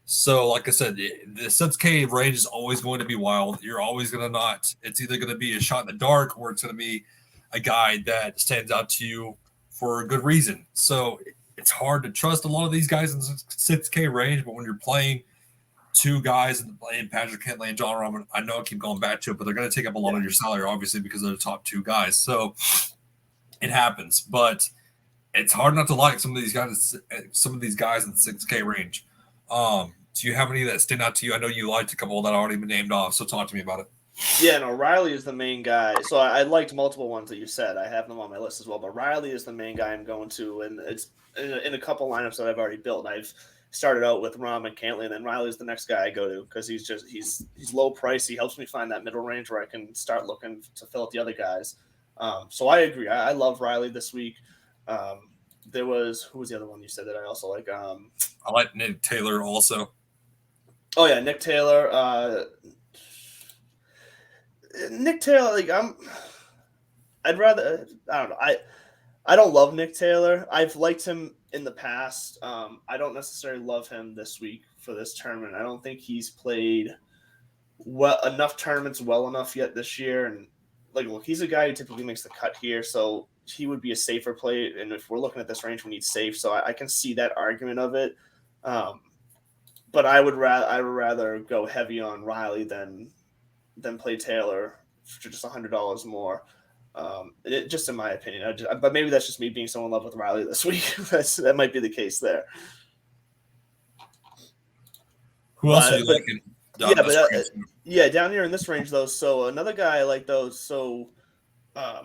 So, like I said, the 6K range is always going to be wild. You're always going to it's either going to be a shot in the dark or it's going to be a guy that stands out to you for a good reason. So it's hard to trust a lot of these guys in the 6K range, but when you're playing two guys in Patrick Kentley and John Rahm, I know I keep going back to it, but they're going to take up a lot of your salary, obviously, because they're the top two guys. So it happens, but it's hard not to like some of these guys in the 6K range. Do you have any that stand out to you? I know you liked a couple that already been named off, so talk to me about it. Yeah, no, Riley is the main guy. So I liked multiple ones that you said. I have them on my list as well, but Riley is the main guy I'm going to, and it's in a couple lineups that I've already built. I've started out with Rahm and Cantley, and then Riley's the next guy I go to because he's low price. He helps me find that middle range where I can start looking to fill out the other guys. So I agree. I love Riley this week. Who was the other one you said that I also like? I like Nick Taylor also. Oh yeah, Nick Taylor. Nick Taylor, I'd rather. I don't know. I don't love Nick Taylor. I've liked him in the past. I don't necessarily love him this week for this tournament. I don't think he's played enough tournaments well enough yet this year. And look, he's a guy who typically makes the cut here, so he would be a safer play. And if we're looking at this range, we need safe. So I can see that argument of it. But I would rather go heavy on Riley than play Taylor for just $100 more. Just in my opinion, but maybe that's just me being so in love with Riley this week. That might be the case there. Who else are you liking? Down here in this range though. So another guy I like those. So, I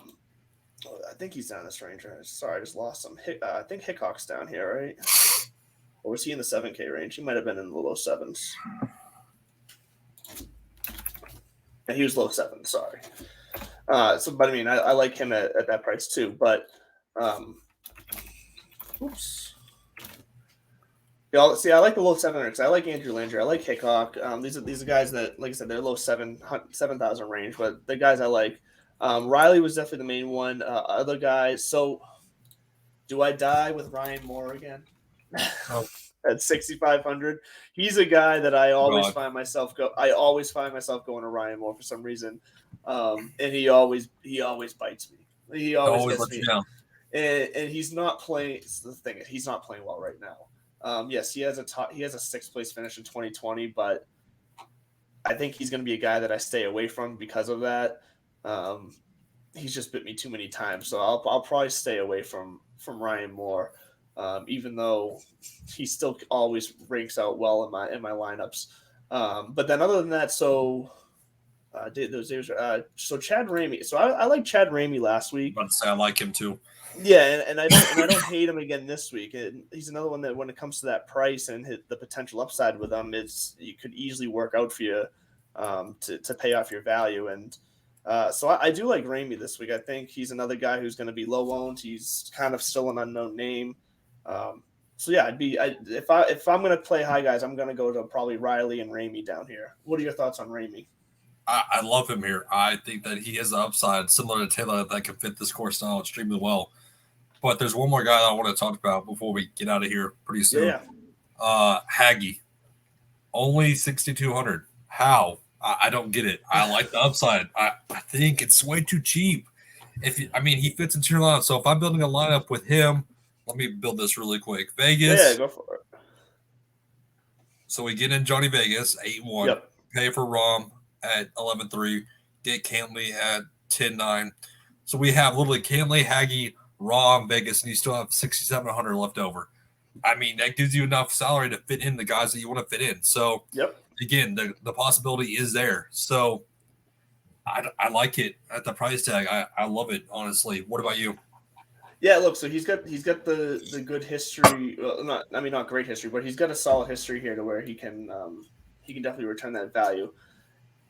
think he's down this range. Right? Sorry, I just lost him. I think Hickok's down here, right? Or was he in the 7K range? He might have been in the low 7s. Yeah, he was low 7. Sorry. But I mean, I like him at that price too. But, oops. See, I like the low 700s. I like Andrew Landry. I like Hickok. These are guys that, like I said, they're low 7,000 range, but the guys I like. Riley was definitely the main one. Other guys. So, do I die with Ryan Moore again? Oh. At 6,500, he's a guy that I always find myself going to Ryan Moore for some reason, and he always bites me. He always gets me. And he's not playing. The thing is, he's not playing well right now. Yes, he has a 6th place finish in 2020, but I think he's going to be a guy that I stay away from because of that. He's just bit me too many times, so I'll probably stay away from Ryan Moore. Even though he still always ranks out well in my lineups. But then other than that, so Chad Ramey. So I like Chad Ramey last week. I'm about to say I like him too. Yeah, and I don't hate him again this week. He's another one that when it comes to that price and the potential upside with him, it could easily work out for you to pay off your value. And so I do like Ramey this week. I think he's another guy who's going to be low owned. He's kind of still an unknown name. So yeah, if I'm going to play high guys, I'm going to go to probably Riley and Ramey down here. What are your thoughts on Ramey? I love him here. I think that he has the upside similar to Taylor that can fit this course style extremely well. But there's one more guy that I want to talk about before we get out of here pretty soon. Yeah. Haggy, only 6,200. How? I don't get it. I like the upside. I think it's way too cheap. He fits into your lineup. So if I'm building a lineup with him, let me build this really quick. Vegas. Yeah, go for it. So we get in Johnny Vegas, 8-1. Yep. Pay for Rahm at 11-3. Get Cantley at 10-9. So we have literally Cantley, Haggy, Rahm, Vegas, and you still have 6,700 left over. I mean, that gives you enough salary to fit in the guys that you want to fit in. So, Again, the possibility is there. So I like it at the price tag. I love it, honestly. What about you? Yeah, look, so he's got the good history. Well, not great history, but he's got a solid history here to where he can definitely return that value.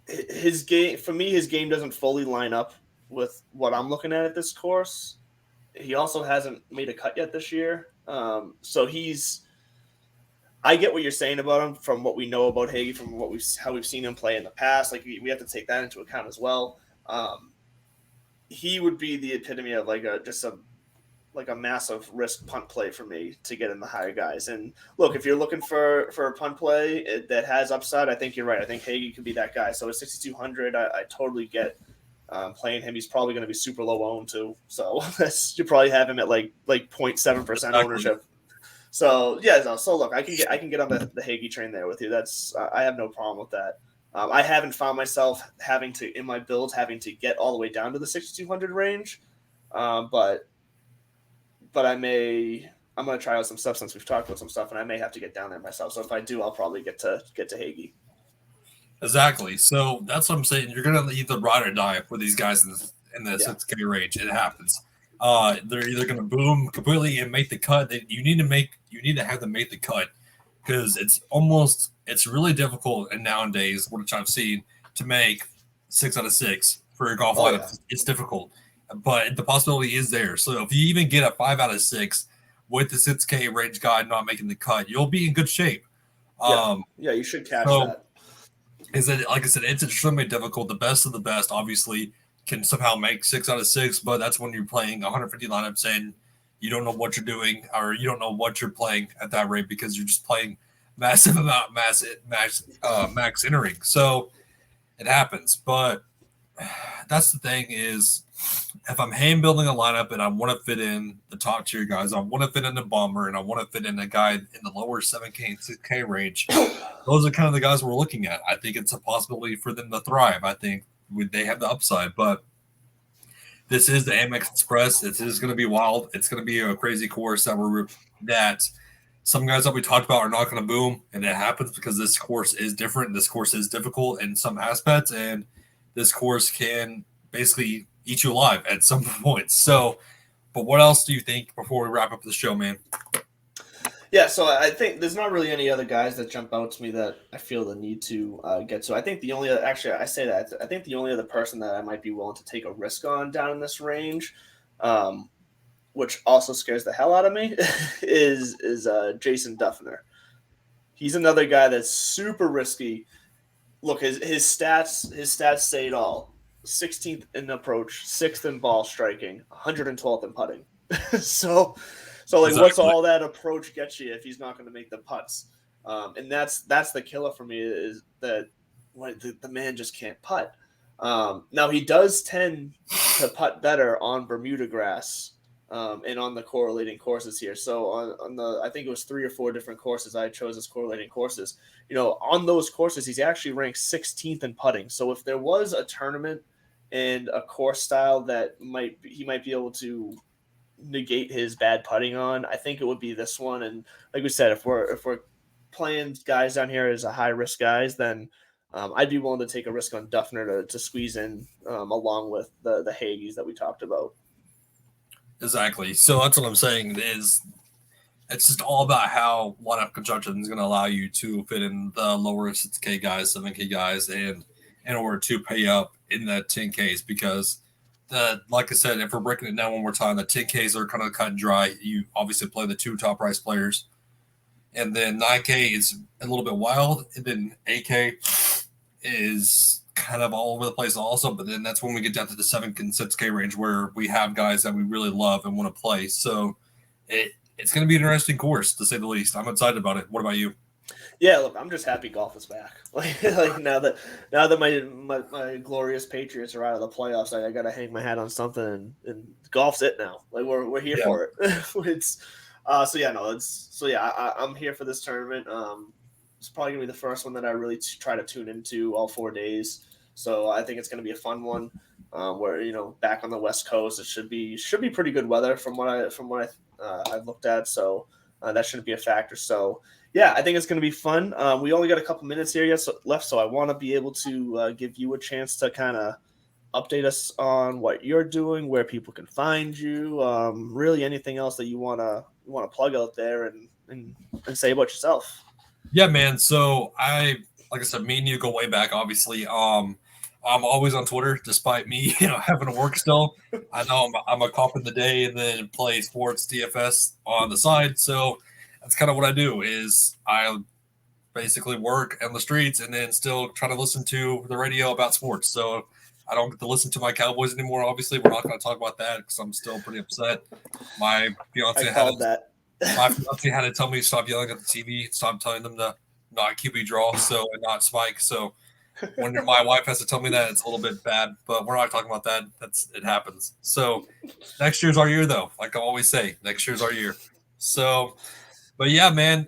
His game doesn't fully line up with what I'm looking at this course. He also hasn't made a cut yet this year, so I get what you're saying about him from what we know about Hagee, from how we've seen him play in the past. Like we have to take that into account as well. He would be the epitome of a massive risk punt play for me to get in the higher guys. And look, if you're looking for a punt play that has upside, I think you're right. I think Hagee could be that guy. So at 6,200, I totally get playing him. He's probably going to be super low owned too. So you probably have him at like 0.7% ownership. So yeah, so look, I can get on the Hagee train there with you. I have no problem with that. I haven't found myself having to get all the way down to the 6,200 range, but I'm going to try out some stuff since we've talked about some stuff, and I may have to get down there myself. So if I do, I'll probably get to Hagee. Exactly. So that's what I'm saying. You're going to either ride or die with these guys in the 6K range. It happens. They're either going to boom completely and make the cut. You need to have them make the cut because it's really difficult. And nowadays, which I've seen, to make 6 out of 6 for your golf lineup. Yeah. It's difficult, but the possibility is there. So if you even get a 5 out of 6 with the 6K range guy not making the cut, you'll be in good shape. You should catch that. Like I said, it's extremely difficult. The best of the best, obviously, can somehow make 6 out of 6, but that's when you're playing 150 lineups and you don't know what you're doing or you don't know what you're playing at that rate because you're just playing max entering. So it happens. But that's the thing is, if I'm hand building a lineup and I want to fit in the top tier guys, I want to fit in a bomber and I want to fit in a guy in the lower 7K and 6K range, those are kind of the guys we're looking at. I think it's a possibility for them to thrive. I think they have the upside, but this is the AMEX Express. It is going to be wild. It's going to be a crazy course that some guys that we talked about are not going to boom, and it happens because this course is different. This course is difficult in some aspects, and this course can basically eat you alive at some points. So, but what else do you think before we wrap up the show, man? Yeah, so I think there's not really any other guys that jump out to me that I feel the need to get to. I think the only actually I say that I think the only other person that I might be willing to take a risk on down in this range, um, which also scares the hell out of me, is Jason Duffner. He's another guy that's super risky. Look, his stats say it all. 16th in approach, 6th in ball striking, 112th in putting. so so like what's Exactly. all that approach get you if he's not going to make the putts? And that's the killer for me is that the man just can't putt. Now he does tend to putt better on Bermuda grass and on the correlating courses here. So on the I think it was 3 or 4 different courses I chose as correlating courses. On those courses, he's actually ranked 16th in putting. So if there was a tournament and a course style that he might be able to negate his bad putting on, I think it would be this one. And like we said, if we're playing guys down here as a high risk guys, then I'd be willing to take a risk on Duffner to squeeze in along with the Hagies that we talked about. Exactly. So that's what I'm saying is it's just all about how lineup construction is going to allow you to fit in the lower 6K guys, 7K guys, and in order to pay up in that 10Ks because like I said, if we're breaking it down one more time, the 10Ks are kind of cut and dry. You obviously play the 2 top price players, and then 9K is a little bit wild, and then 8K is kind of all over the place also. But then that's when we get down to the 7 and 6K range where we have guys that we really love and want to play. So it's going to be an interesting course to say the least. I'm excited about it. What about you? Yeah, look, I'm just happy golf is back. Like now that my glorious Patriots are out of the playoffs, I got to hang my hat on something, and golf's it now. Like we're here for it. It's I'm here for this tournament. It's probably gonna be the first one that I really try to tune into all 4 days. So I think it's gonna be a fun one. Where back on the West Coast, it should be pretty good weather from what I've looked at. So that shouldn't be a factor. So yeah, I think it's going to be fun. We only got a couple minutes here left, so I want to be able to give you a chance to kind of update us on what you're doing, where people can find you, really anything else that you want to plug out there and say about yourself. Yeah, man. So like I said, me and you go way back, obviously. I'm always on Twitter, despite me, having to work still. I know I'm a cop in the day and then play sports DFS on the side. So that's kind of what I do is I basically work on the streets and then still try to listen to the radio about sports. So I don't get to listen to my Cowboys anymore. Obviously, we're not going to talk about that because I'm still pretty upset. My fiance had to tell me to stop yelling at the TV, stop telling them to not QB draw, and not spike. So when my wife has to tell me that, it's a little bit bad, but we're not talking about that. It happens. So next year's our year, though. Like I always say, next year's our year. So, but yeah, man,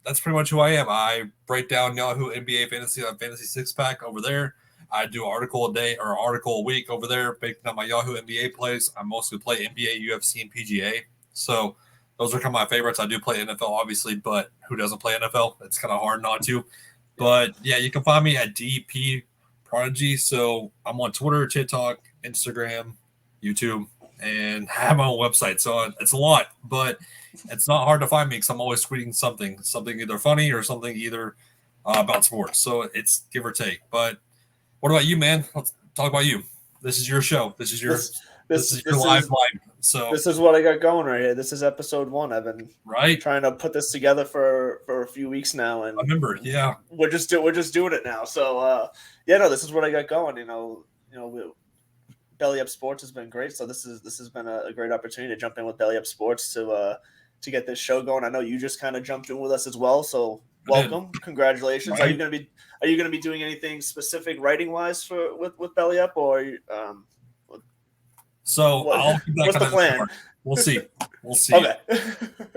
that's pretty much who I am. I break down Yahoo NBA Fantasy on Fantasy Six Pack over there. I do article a day or article a week over there, breaking down my Yahoo NBA plays. I mostly play NBA, UFC, and PGA. So those are kind of my favorites. I do play NFL, obviously, but who doesn't play NFL? It's kind of hard not to. But yeah, you can find me at DP Prodigy. So I'm on Twitter, TikTok, Instagram, YouTube, and I have my own website. So it's a lot, but it's not hard to find me because I'm always tweeting something either funny or something either about sports. So it's give or take. But what about you, man? Let's talk about you. This is your show. This is your live line. So this is what I got going right here. This is episode 1. I've been trying to put this together for a few weeks now, and I remember, yeah, we're just doing it now. So this is what I got going. Belly Up Sports has been great. So this has been a great opportunity to jump in with Belly Up Sports to get this show going. I know you just kind of jumped in with us as well. So welcome, congratulations. Right. Are you gonna be doing anything specific writing wise with Belly Up or? So I'll keep that what's the plan? We'll see. Okay.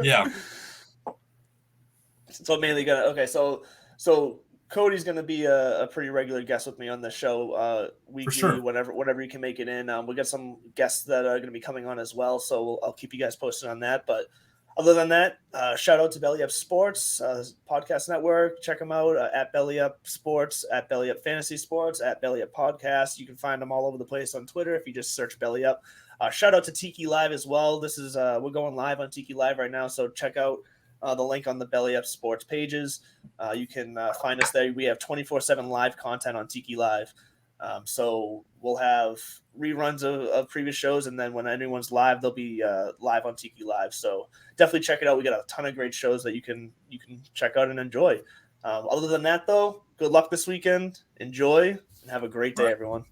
Yeah. So mainly So Cody's gonna be a pretty regular guest with me on the show weekly, sure. whenever you can make it in. We got some guests that are gonna be coming on as well, so I'll keep you guys posted on that. But other than that, shout out to Belly Up Sports podcast network. Check them out at Belly Up Sports, at Belly Up Fantasy Sports, at Belly Up Podcast. You can find them all over the place on Twitter if you just search Belly Up. Shout out to Tiki Live as well. This is we're going live on Tiki Live right now, so check out the link on the Belly Up Sports pages. You can find us there. We have 24/7 live content on Tiki Live. So we'll have reruns of previous shows, and then when anyone's live, they'll be live on Tiki Live. So definitely check it out. We got a ton of great shows that you can check out and enjoy. Other than that, though, good luck this weekend. Enjoy and have a great day, everyone.